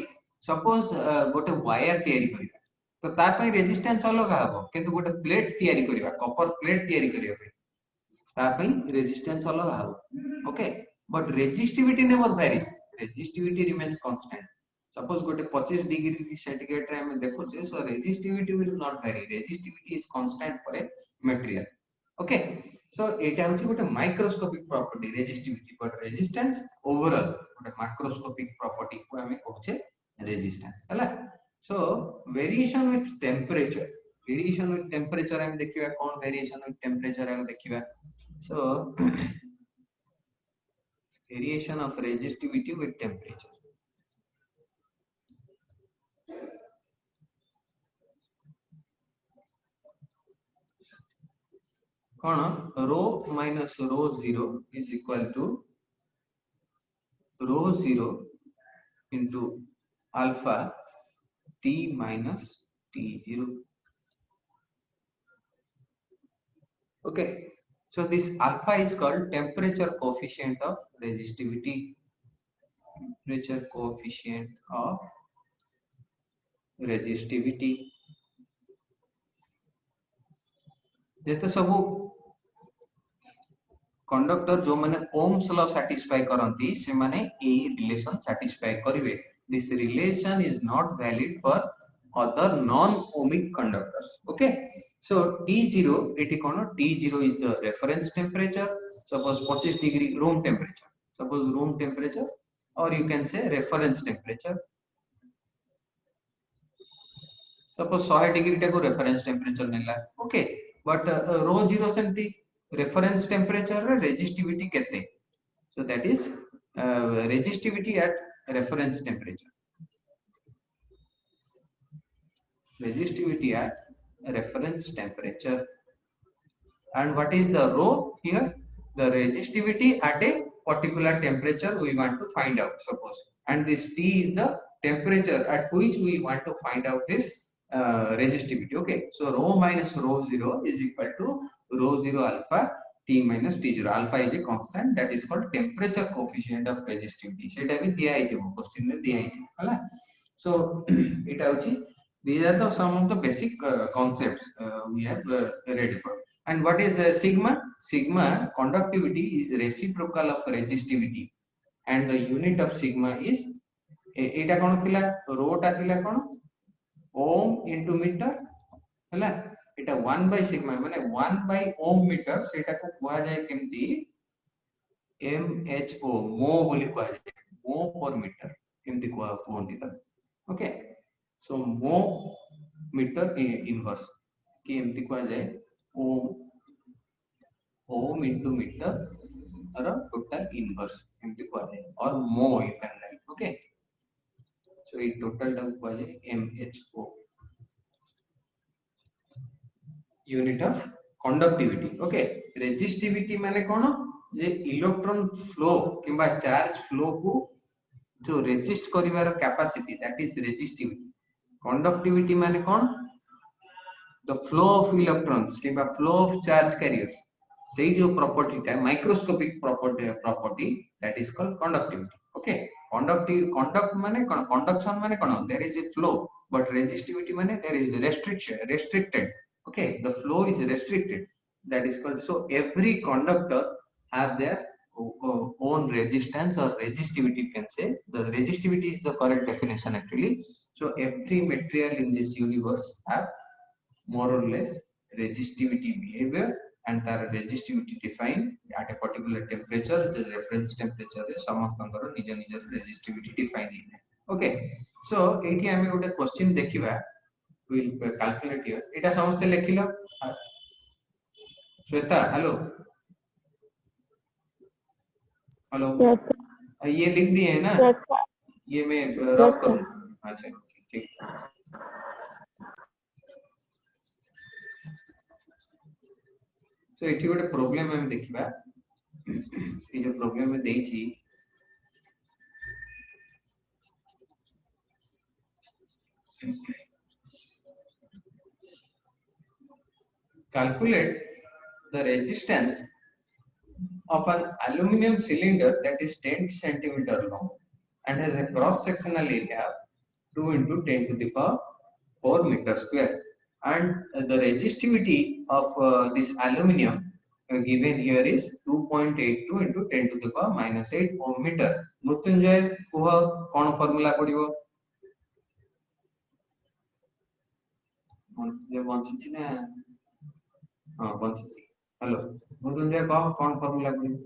Speaker 1: suppose गोटे wire तयारी करिबा तो ता पई रेजिस्टेंस अलग हबो किंतु गोटे प्लेट तयारी करिबा कॉपर प्लेट तयारी करिबा ता पई रेजिस्टेंस अलग हबो. Okay but resistivity never varies resistivity remains constant. Suppose गोटे 25 डिग्री सेंटीग्रेड रे हम देखुचे so resistivity will not vary resistivity is constant for a material. Okay so एटा होची गोटे microscopic property resistivity but resistance overall गोटे माइक्रोस्कोपिक प्रॉपर्टी को हम कहूचे रेजिस्टेंस हला. सो वेरिएशन विथ टेंपरेचर हम देखिबा कोन वेरिएशन विथ टेंपरेचर आगे देखिबा. सो variation of resistivity with temperature. कौन rho minus rho 0 is equal to rho 0 into alpha t minus t0. Okay, so this alpha is called temperature coefficient of resistivity. Temperature coefficient of resistivity. जेते सब conductor जो माने Ohm's law satisfy करंती से माने a relation satisfy करिवे this relation is not valid for other non ohmic conductors okay so T0 एटी कोन T0 is the reference temperature suppose 25 degree room temperature suppose room temperature or you can say reference temperature suppose 100 degree टा को reference temperature नेला okay but rho 0 सेमती reference temperature रे resistivity केते so that is resistivity at reference temperature resistivity at reference temperature and what is the rho here the resistivity at a particular temperature we want to find out suppose and this T is the temperature at which we want to find out this resistivity okay so rho minus rho 0 is equal to rho 0 alpha T minus T0 alpha is a constant that is called temperature coefficient of resistivity सेटा भी दिया है जो question में दिया है हला so it होची these are the some of the basic concepts we have read for and what is sigma sigma conductivity is reciprocal of resistivity and the unit of sigma is एटा कोन थिला रो टा थिला कोन ओम into metre हला एटा 1 by sigma माने 1 by ohm meter सेटा को कुआ जाय केमती mho मो बोली कुआ जाय मो पर मीटर केमती कुआ कोंती त ओके सो मो मीटर इनवर्स केमती कुआ जाय ohm into metre or total inverse केमती कुआ जाय or mho you can write okay so ये टोटल टा कुआ जाय mho unit of conductivity okay resistivity माने कोन जे इलेक्ट्रॉन फ्लो किबा चार्ज फ्लो को जो रेजिस्ट करिवार capacity that is resistivity conductivity माने कोन द फ्लो ऑफ इलेक्ट्रॉन्स किबा फ्लो ऑफ चार्ज कैरियर्स सेही जो प्रॉपर्टी टा microscopic property that is called conductivity okay conduct माने कोन कंडक्शन माने कोन there is a flow but resistivity माने there is restricted okay the flow is restricted that is called so every conductor have their own resistance or resistivity you can say the resistivity is the correct definition actually so every material in this universe have more or less resistivity behavior and their resistivity defined at a particular temperature the reference temperature is samastankar nijo resistivity defined in okay so एठी हमें गोटे question देखिबा will calculate here एटा समझते लिखिलो Shweta hello hello
Speaker 2: yes sir.
Speaker 1: ये लिख दिए है ना
Speaker 2: Yes sir.
Speaker 1: ये मैं रब करूं अच्छा ठीक सो एठी गोटे प्रॉब्लम हम देखिबा ये जो प्रॉब्लम में देइची calculate the resistance of an aluminum cylinder that is 10 centimeter long and has a cross sectional area 2 into 10 to the power 4 meter square and the resistivity of this aluminum given here is 2.82 into 10 to the power minus 8 ohm meter Mrityunjay Kuh cone formula पडिबो Mrityunjay bunchy ना हां bunchy hello Mrityunjay कह कोन formula पडिबो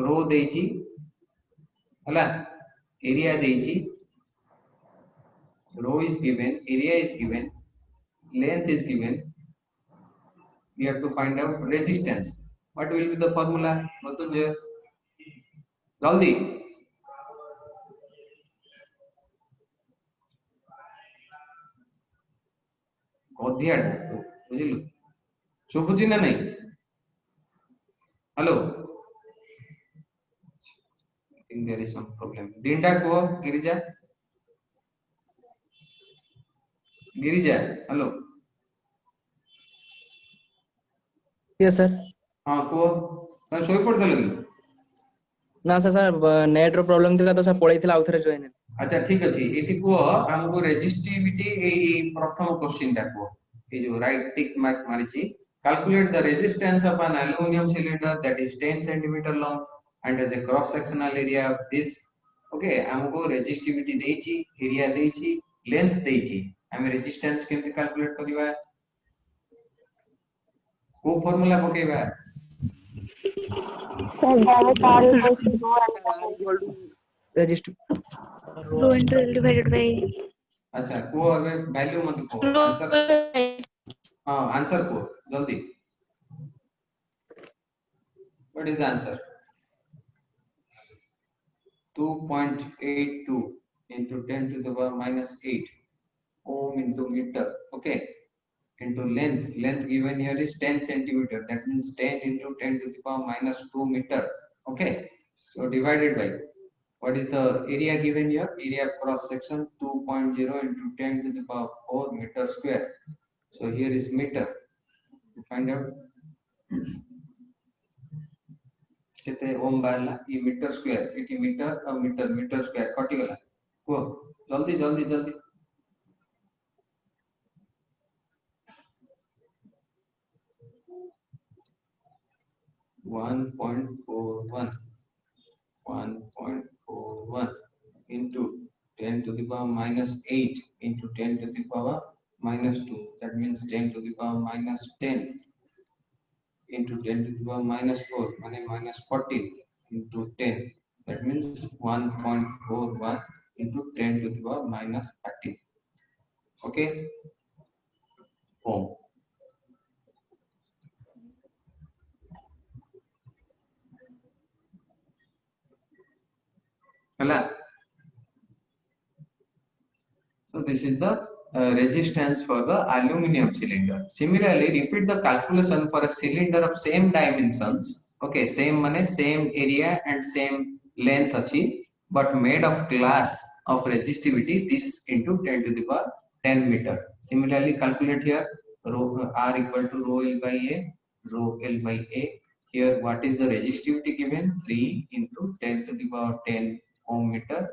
Speaker 1: rho देची हला area देची rho is given area is given length is given we have to find out resistance what will be the formula Mrityunjay जल्दी कधिया बुझिलु सुबुची ना नहीं hello think there is some problem dinda को Girija hello
Speaker 3: yes sir
Speaker 1: हां को त सोई पड़तल कि
Speaker 3: ना सर नेट रो प्रॉब्लम थिला तो सर पळैथिला आउथरे जॉइन
Speaker 1: अच्छा ठीक अछि एठी को हमको रेजिस्टिविटी ए प्रथम क्वेश्चन टा को ए जो राइट टिक मार्क मारिछि Calculate the resistance of an aluminum cylinder that is 10 centimeter long and has a cross sectional area of this. Okay, हमको resistivity देइची, area देइची, length देइची. हमें resistance केमती calculate करिवा? को formula पकेवा?
Speaker 2: Sir, direct R equals to rho and
Speaker 3: resist
Speaker 4: Rho into L divided by
Speaker 1: अच्छा, को अबे value मत को. Answer. हाँ, answer को जल्दी. What is the answer? 2.82 into 10 to the power minus 8 ohm into meter. Okay. Into length. Length given here is 10 centimeter. That means 10 into 10 to the power minus 2 meter. Okay. So divided by what is the area given here? Area cross section 2.0 into 10 to the power 4 meter square. So here is meter. To find out केते ओम बाहरला ये metre square इटी metre और metre metre square कटि गला को जल्दी जल्दी जल्दी 1.41 into 10 to the power minus 8 into 10 to the power minus 2. That means 10 to the power minus 10 into 10 to the power minus 4, minus 14 into 10. That means 1.41 into 10 to the power minus 13. Okay? Ohm. So this is the resistance for the aluminum cylinder. Similarly, repeat the calculation for a cylinder of same dimensions. Okay, same money, same area and same length achi, but made of glass of resistivity this into 10 to the power 10 meter. Similarly, calculate here rho R equal to rho L by A, rho L by A. Here, what is the resistivity given? 3 into 10 to the power 10 ohm meter,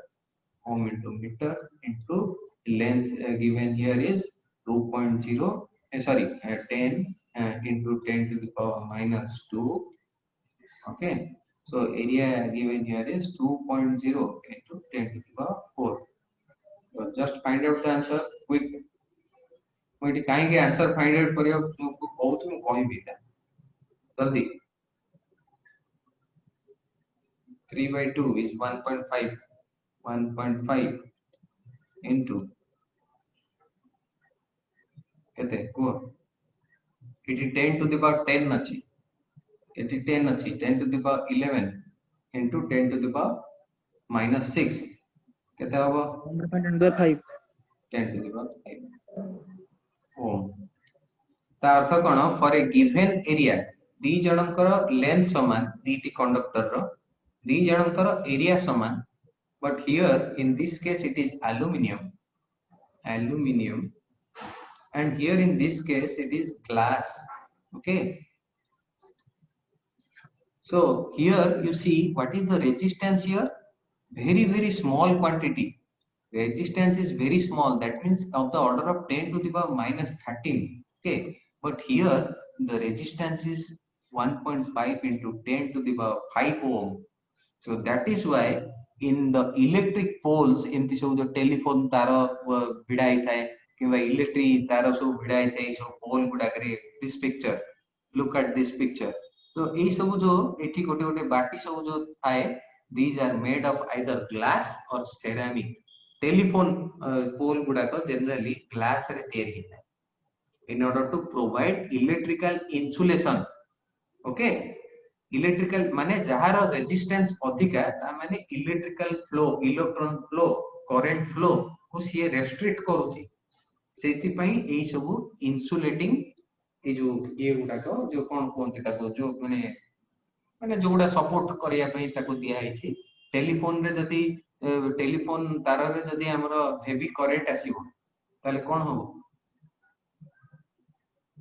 Speaker 1: ohm into meter into length given here is 2.0 10 into 10 to the power minus 2. Okay, so area given here is 2.0 into 10 to the power 4. So just find out the answer quick. मुझे कहीं के answer find out करियो तुमको बहुत मैं कहि भी था जल्दी 3/2 is 1.5 into केते को इटी 10 to the power 10 अछि इटी 10 अछि 10 to the power 11 into 10 to the power minus 6 केते होबो
Speaker 3: 1.5
Speaker 1: 10 to the power 5 ओम ता अर्थ कोन फॉर ए गिवन एरिया दी जनकर लेंथ समान दीटी कंडक्टर रो दी जनकर एरिया समान but here in this case it is aluminum and here in this case it is glass. Okay, so here you see what is the resistance here, very small quantity. Resistance is very small, that means of the order of 10 to the power minus 13. Okay, but here the resistance is 1.5 into 10 to the power 5 ohm. So that is why in the electric poles एमती सब जो telephone तार भिड़ाई थाए किंवा electric तार सब भिड़ाई थाए सब पोल गुडा करे this picture look at this picture तो ए सब जो एठी गोटे गोटे बाटी सब जो थाए these are made of either glass or ceramic. Telephone pole गुडा को जनरली ग्लास रे तयारी थाए in order to provide electrical insulation. Okay, electrical माने जहार रेजिस्टेंस अधिका ता माने electrical flow electron flow current flow को सी रेस्ट्रिक्ट करूची सेति पई एई सब इंसुलेटिंग ए जो ये गुडा को जो कोन कोनते ताको जो माने जो गुडा सपोर्ट करिया पई ताको दिया हिची टेलीफोन रे जदी टेलीफोन तार रे जदी हमरो हेवी करंट आसीबो ताले कोन होबो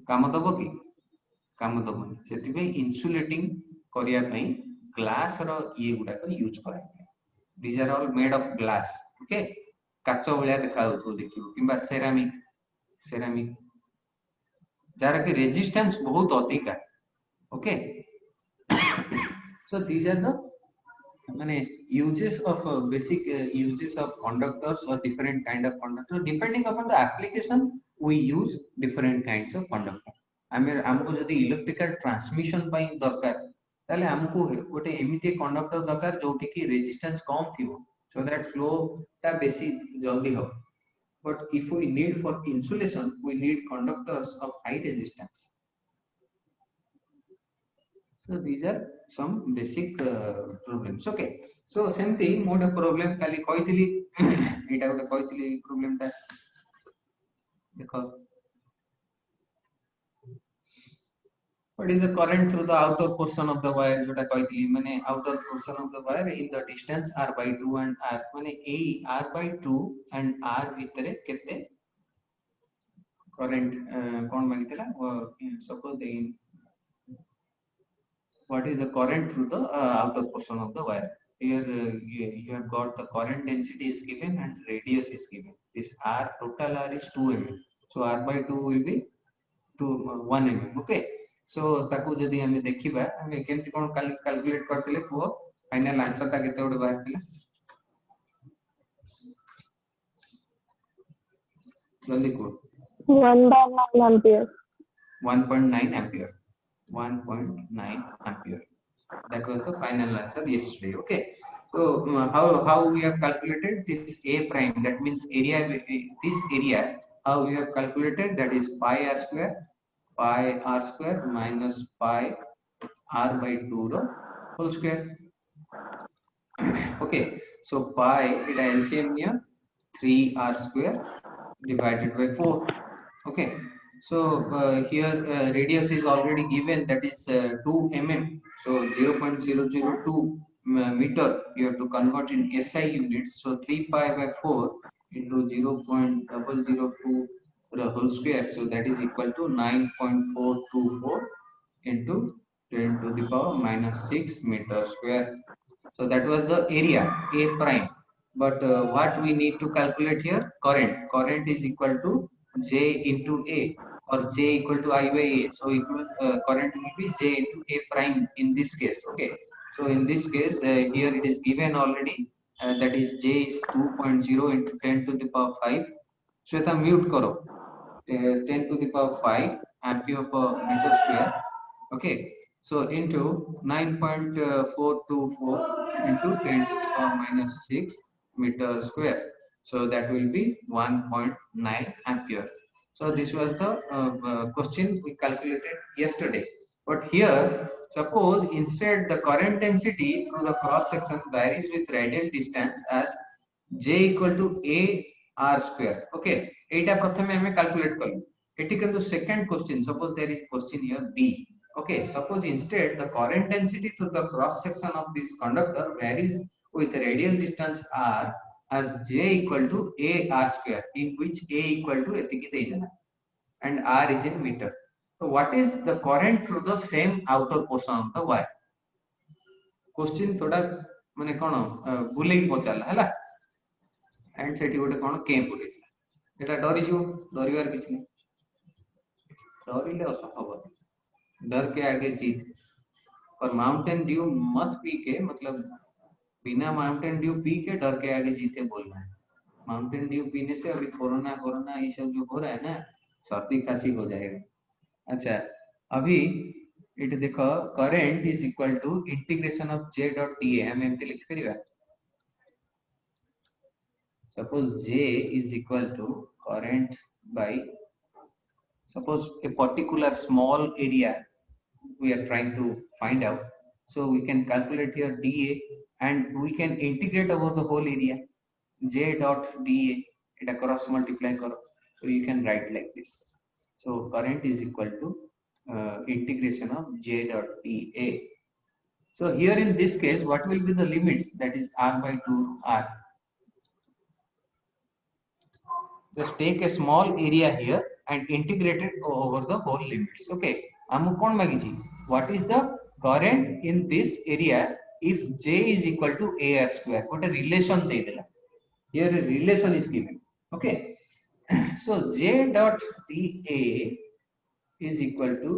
Speaker 1: काम दबो की काम दबो सेति पई इंसुलेटिंग करिया पई ग्लास रो ये गुडा को यूज कराय these are all made of glass. Okay, काच भलिया देखा होतो देखियो किबा सेरामिक जार कि रेजिस्टेंस बहुत अधिक है okay so these are the माने uses of basic uses of conductors or different kind of conductor depending upon the application we use different kinds of conductor आमे हमको जदी इलेक्ट्रिकल ट्रांसमिशन पई दरकार ताले हमको गोटे एमिति कंडक्टर दरकार जोटी की रेजिस्टेंस कम थिवो सो दैट फ्लो ता बेसी जल्दी हो but if we need for insulation we need conductors of high resistance so these are some basic problems okay so same thing mode problem काली कहितली एटा गोटे कहितली problem ता देखो what is the current through the outer portion of the wire जोटा कहितली माने outer portion of the wire in the distance r by 2 and r माने a r by 2 and r भितरे केते current कोन मागितला suppose the what is the current through the outer portion of the wire here you have got the current density is given and radius is given this r total r is 2 mm so r by 2 will be 1 mm okay so ताकू जदी हमें देखिबा हमें केमति कोन calculate करथिले को final answer ता केते odd बाहर थिला जल्दी को
Speaker 2: 1/9 ampere
Speaker 1: 1.9 ampere 1.9 ampere that was the final answer yesterday okay so how we have calculated this a prime that means area this area how we have calculated that is pi r square minus pi r by 2 ro whole square okay so pi it LCM near 3r square divided by 4 okay so here radius is already given that is 2 mm so 0.002 meter you have to convert in SI units so 3 pi by 4 into 0.002 the whole square so that is equal to 9.424 into 10 to the power minus 6 meter square so that was the area a prime but what we need to calculate here current is equal to j into a or j equal to I by a so equal current will be j into a prime in this case okay so in this case here it is given already that is j is 2.0 into 10 to the power 5 Shweta mute karo 10 to the power 5 ampere per meter square okay so into 9.424 into 10 to the power minus 6 meter square so that will be 1.9 ampere so this was the question we calculated yesterday but here suppose instead the current density through the cross section varies with radial distance as j equal to a r square okay एटा प्रथमे हमें calculate करू एटी किंतु second question suppose there is question here b okay suppose instead the current density through the cross section of this conductor varies with radial distance r as j equal to a r square in which a equal to etiki deidana and r is in meter so what is the current through the same outer portion of the wire question thoda माने कोन बुले पचाला हला and सेठी गोटे कोन के बुले एटा डरी जो डरिवार किछ नै डरिले असंभव डर के आगे जीत और माउंटेन ड्यू मत पी के मतलब बिना माउंटेन ड्यू पी के डर के आगे जीते बोलना है माउंटेन ड्यू पीने से अभी कोरोना कोरोना ये सब जो हो रहा है ना सर्दी खांसी हो जाएगा अच्छा अभी इट देखो current is equal to integration of j dot da हम एमती लिख परिबा suppose j is equal to current by suppose a particular small area we are trying to find out so we can calculate here dA and we can integrate over the whole area j dot dA it cross multiply karo so you can write like this so current is equal to integration of j dot dA so here in this case what will be the limits that is r by 2 r just take a small area here and integrate it over the whole limits okay amu kon magichi what is the current in this area if j is equal to a r square what a relation de dela here a relation is given okay so j dot da is equal to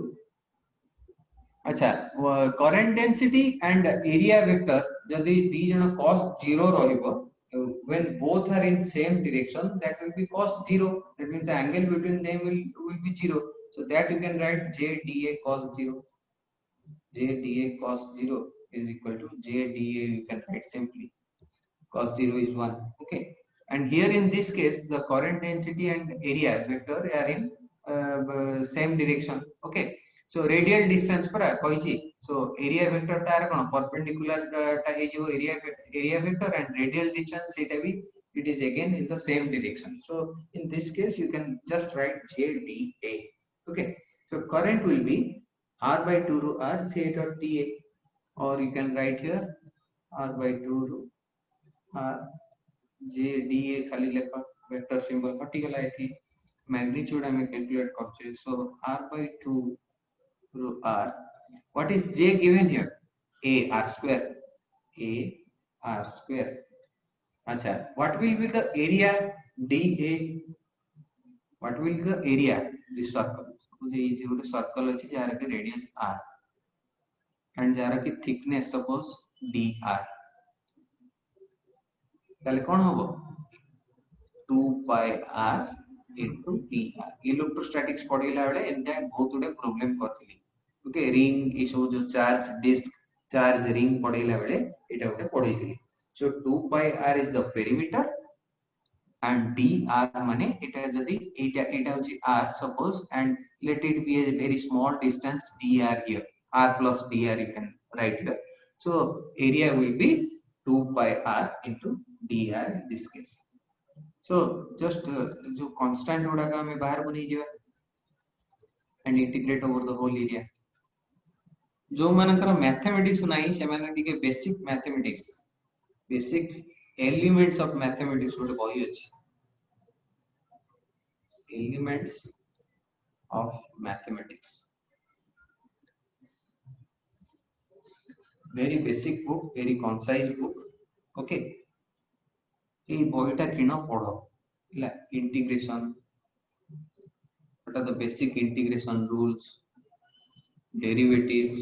Speaker 1: अच्छा current density and area vector जदि दी जन cos 0 रहिबो when both are in same direction that will be cos 0, that means the angle between them will be 0, so that you can write j dA cos 0. J dA cos 0 is equal to j dA, you can write simply cos 0 is 1. Okay, and here in this case the current density and area vector are in same direction. Okay, so radial distance para koichi, so area vector ta are kon perpendicular ta he jo area vector, and radial distance eta bi it is again in the same direction. So in this case you can just write j dA. Okay, so current will be r by 2 ru r j dot dA, or you can write here r by 2 ru r J DA खाली लेख vector symbol कटि गला एठी magnitude हमें calculate करछे, सो r by 2 ru r, what is j given here, a r square. अच्छा, what will be the area dA, what will be the area this circle, suppose ये जो सर्कल अछि जार के रेडियस r एंड जार की thickness suppose dr, ताले कोन होबो 2 pi r into dr. Electrostatics पढिला बेले एंदा बहुत गुडे प्रॉब्लम करथिली. ओके, रिंग इशू जो चार्ज डिस्क चार्ज रिंग पढिला बेले एटा गुडे पढिथिली. सो 2 pi r is the perimeter and dr माने एटा जदी एटा होची r suppose, and let it be a very small distance dr here, r plus dr you can write here. So area will be 2 pi r into dr in this case. So just जो constant गुड़ा का हमें बाहर बनी जाए and integrate over the whole area. जो मानकर mathematics नहीं से माने टिके basic mathematics, basic elements of mathematics good बही अछि, elements of mathematics, very basic book, very concise book. Okay, এই বইটা কিন পড়ো, ইলা integration, what are the basic integration rules, derivatives,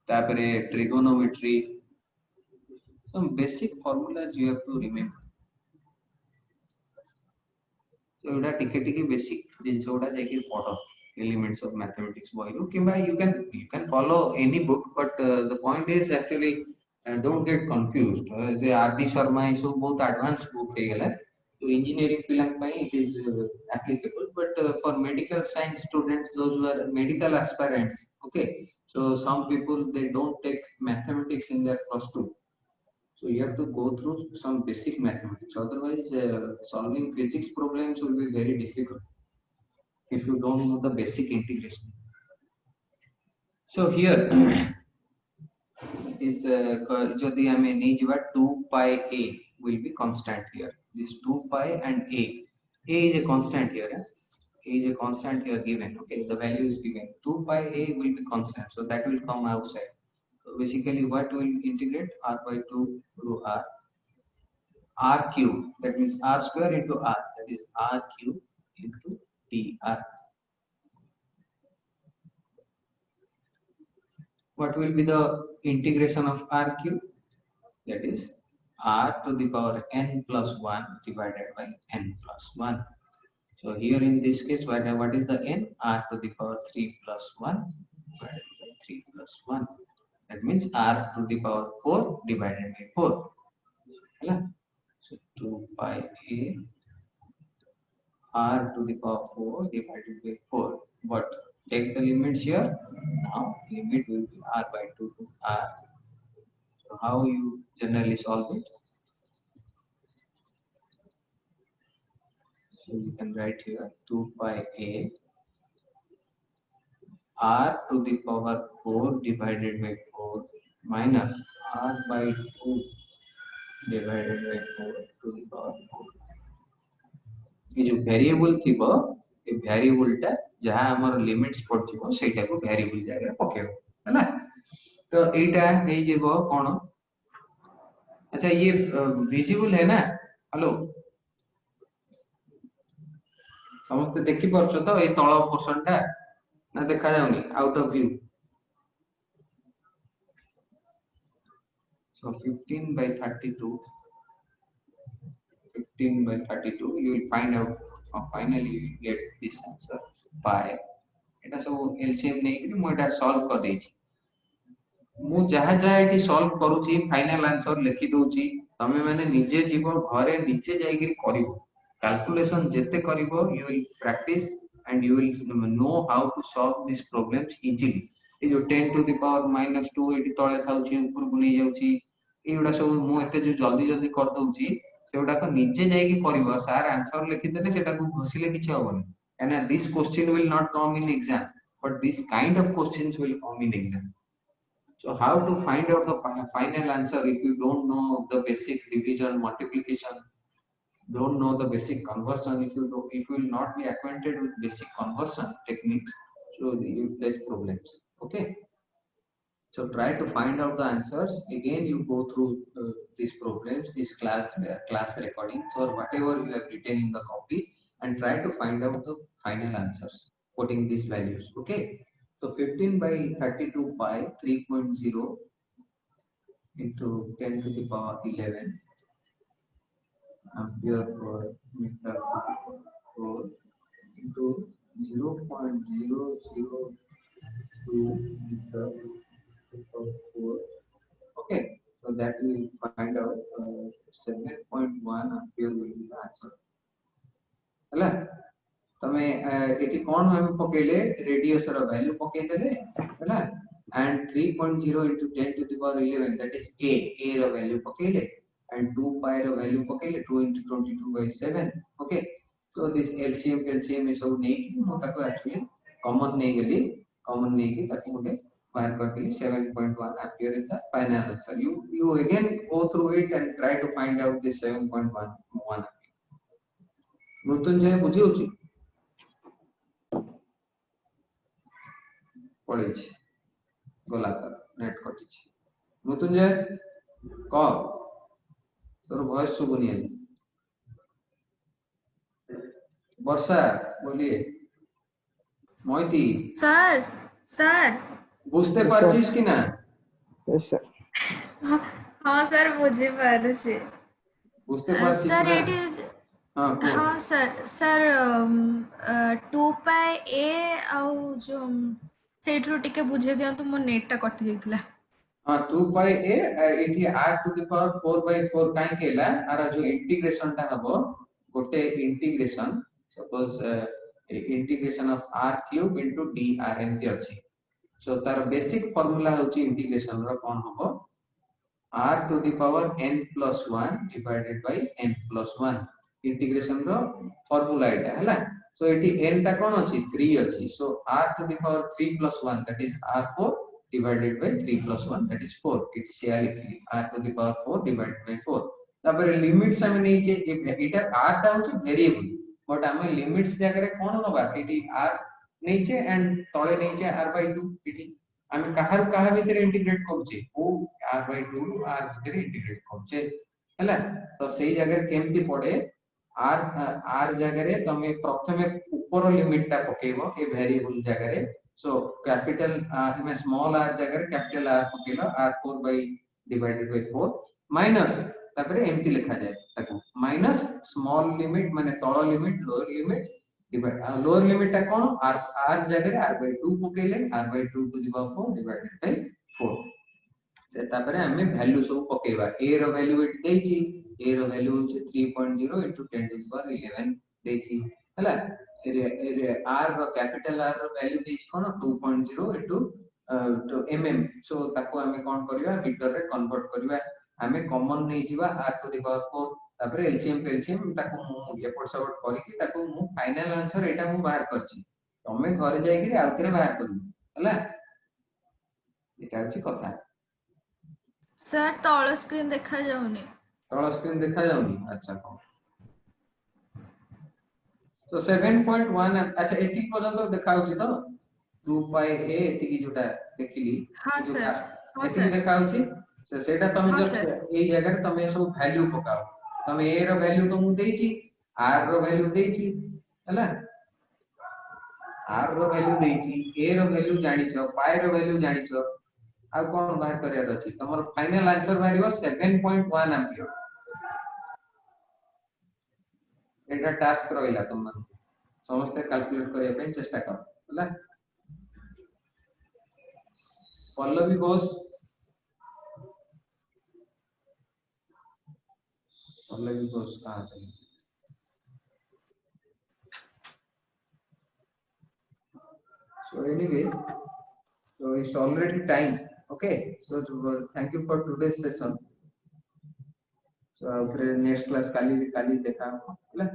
Speaker 1: तापरे trigonometry, some basic formulas you have to remember. So एटा टिके basic जिंस Voda जाके पढ़ो elements of mathematics boy. Okay, you can follow any book, but the point is actually don't get confused. The R.D. Sharma is so both advanced book है गला, तो engineering पिलांग pi it is applicable, but for medical science students, those who are medical aspirants, okay, so some people they don't take mathematics in their plus 2, so you have to go through some basic mathematics, otherwise solving physics problems will be very difficult if you don't know the basic integration. So here is jodi hame nei jiba 2 pi a will be constant here, this 2 pi and a is a constant here, a is a constant here given. Okay, the value is given, 2 pi a will be constant, so that will come outside. So basically what will integrate, r by 2 ru r cube, that means r square into r, that is r cube into dr. What will be the integration of r cube, that is r to the power n plus 1 divided by n plus 1. So here in this case what is the n, r to the power 3 plus 1 divided by 3 plus 1, that means r to the power 4 divided by 4. So 2 pi a r to the power 4 divided by 4, but take the limits here. Now limit will be r by 2 to r. So how you generally solve it? So you can write here 2 pi a r to the power 4 divided by 4 minus r by 2 divided by 4 to the power 4. ये जो variable थिबो, a variable टा जहां हमर limits पड़थिबो सेटा को variable जागा पकेबो, हैला. तो एटा हे जेबो कोन, अच्छा ये विजिबल है ना, हेलो समस्त देखि परछो तो ए तळ पोर्शन टा ना देखा जाउनी out of view so 15 by 32 you will find out finally you will get this answer pi एटा सब एलसीएम नै कि मु एटा सॉल्व कर देई छी मु जहा जहा एटी सॉल्व करूची फाइनल आंसर लिखि दोची तमे माने निजे जीव घरे निजे जाई कि करिवो कैलकुलेशन जेते करिवो you will practice and you will know how to solve these problems easily ए जो 10 to the power -2 एटी तळे थाउची ऊपर को नै जाउची एउडा सब मु एते जो जल्दी जल्दी कर दोची सेउडा को निजे जाई कि करिवो सर आंसर लिखि देले सेटा को घोषिले किछ होबनी and this question will not come in exam but this kind of questions will come in exam. So how to find out the final answer if you don't know the basic division multiplication, don't know the basic conversion, if you will not be acquainted with basic conversion techniques, so you face problems. Okay, so try to find out the answers again. You go through these problems, these class recordings or whatever you have written in the copy and try to find out the final answers putting these values. Okay, so 15 by 32 pi 3.0 into 10 to the power 11 ampere per meter per into 0.002 meter per 4. Okay, so that we will find out 7.1 ampere will be the answer. हला तमे eighty कोन हम पकेले radius रो value पके देले हला and 3.0 into 10 to the power 11 that is a rho value पकेले and 2 pi rho value पकेले 2 into 22 by 7. Okay, so this LCM is सब नै कि मो ताको एक्चुअली कॉमन नै गेली कॉमन नै कि ताको मुटे बाहर कर देली 7.1 ampere is the final answer. You again go through it and try to find out this 7.1 Mrityunjay बुझी होची पळेछ गोला तर नेट कटिछ मृत्युंजय क तोर वॉइस सुबुनी है वर्षा बोलिए मोहिती
Speaker 4: सर सर
Speaker 1: বুঝতে পারছিস কিনা
Speaker 2: Yes, sir.
Speaker 4: हाँ सर बुझी पारुछि
Speaker 1: বুঝতে পারছিস
Speaker 4: सर
Speaker 1: না
Speaker 4: एटी
Speaker 1: हां को
Speaker 4: हाँ सर 2 पाई ए आउ जो सेठरो टिके बुझे दियंतु मो नेट टा कटि जाइतला
Speaker 1: हां 2 पाई ए इटी r टू द पावर 4/4 काई केला आरा जो इंटीग्रेशन टा हबो गोटे integration suppose integration of r cube into dr एमती अछि सो तार बेसिक फार्मूला होची इंटीग्रेशन रो कोन हबो r to the power n plus 1 divided by n plus 1 integration रो फार्मूला एटा हला सो एटी n ता कोन अछि 3 अछि सो r to the power 3 plus 1 that is r4 divided by 3 plus 1 that is 4 it is लिखली r to the power 4 divided by 4 तापर limits हम नै जे एटा r ता होछि वेरिएबल बट हम लिमिट्स जगह रे कोन नबा एटी r नै जे एंड तळे नै जे r/2 एटी हम कहार कहा भीतर इंटीग्रेट करूचे ओ r/2 r भीतर इंटीग्रेट करूचे हला तो सही जगह रे केमती पड़े r जगह रे तमे प्रथमे ऊपर लिमिट टा पकेबो ए वेरिएबल जगह रे सो कैपिटल में स्मॉल r जगह रे capital r पकेलो r4 by divided by 4 minus तापर एमती लिखा जाय ताको माइनस स्मॉल लिमिट माने तळ limit lower limit lower limit टा कोन r जगह रे r/2 पकेले r/2 to the power 4 divided by 4 से तापर हमें वैल्यू सब पकेबा a रो वैल्यू एट देछि a रो वैल्यू होचे 3.0 into 10 to the power 11 देछि हला r रो कैपिटल r रो वैल्यू देछि कोन 2.0 into to mm सो ताको हमें कोन करबा मीटर रे कन्वर्ट करबा हमें कॉमन नै जिबा r to the power 4 तापर एलसीएम ताको मु एपोर्ट सपोर्ट करी कि ताको मु फाइनल आंसर एटा मु बाहर करछि तमे घर जाय कि आउतरे बाहर करबी हला एटा होछि कथा
Speaker 4: सर तळ स्क्रीन देखा जाउनी
Speaker 1: अच्छा को तो 7.1 अच्छा एति पर्यंत देखा होछि तो 2 पाई a एति की जोटा देखिली
Speaker 4: हाँ
Speaker 1: जो
Speaker 4: सर
Speaker 1: एति देखा होछि से सेटा तमे
Speaker 4: हाँ
Speaker 1: जस्ट
Speaker 4: सर
Speaker 1: ए जगह रे तमे सब वैल्यू पकाओ तमे a रो वैल्यू तो मु देछि r रो वैल्यू देछि हला r रो वैल्यू देछि a रो वैल्यू जानि छ पाई रो वैल्यू जानि छ आ कोन बाहर करिया अछि तमर फाइनल आंसर बारियो 7.1 एम्पियर एटा टास्क रहिला तुम समस्त कैलकुलेट करिया पे चेष्टा कर हला पल्लवी घोष कहां चली so anyway so it's already time okay so thank you for today's session so next class kali देखा हला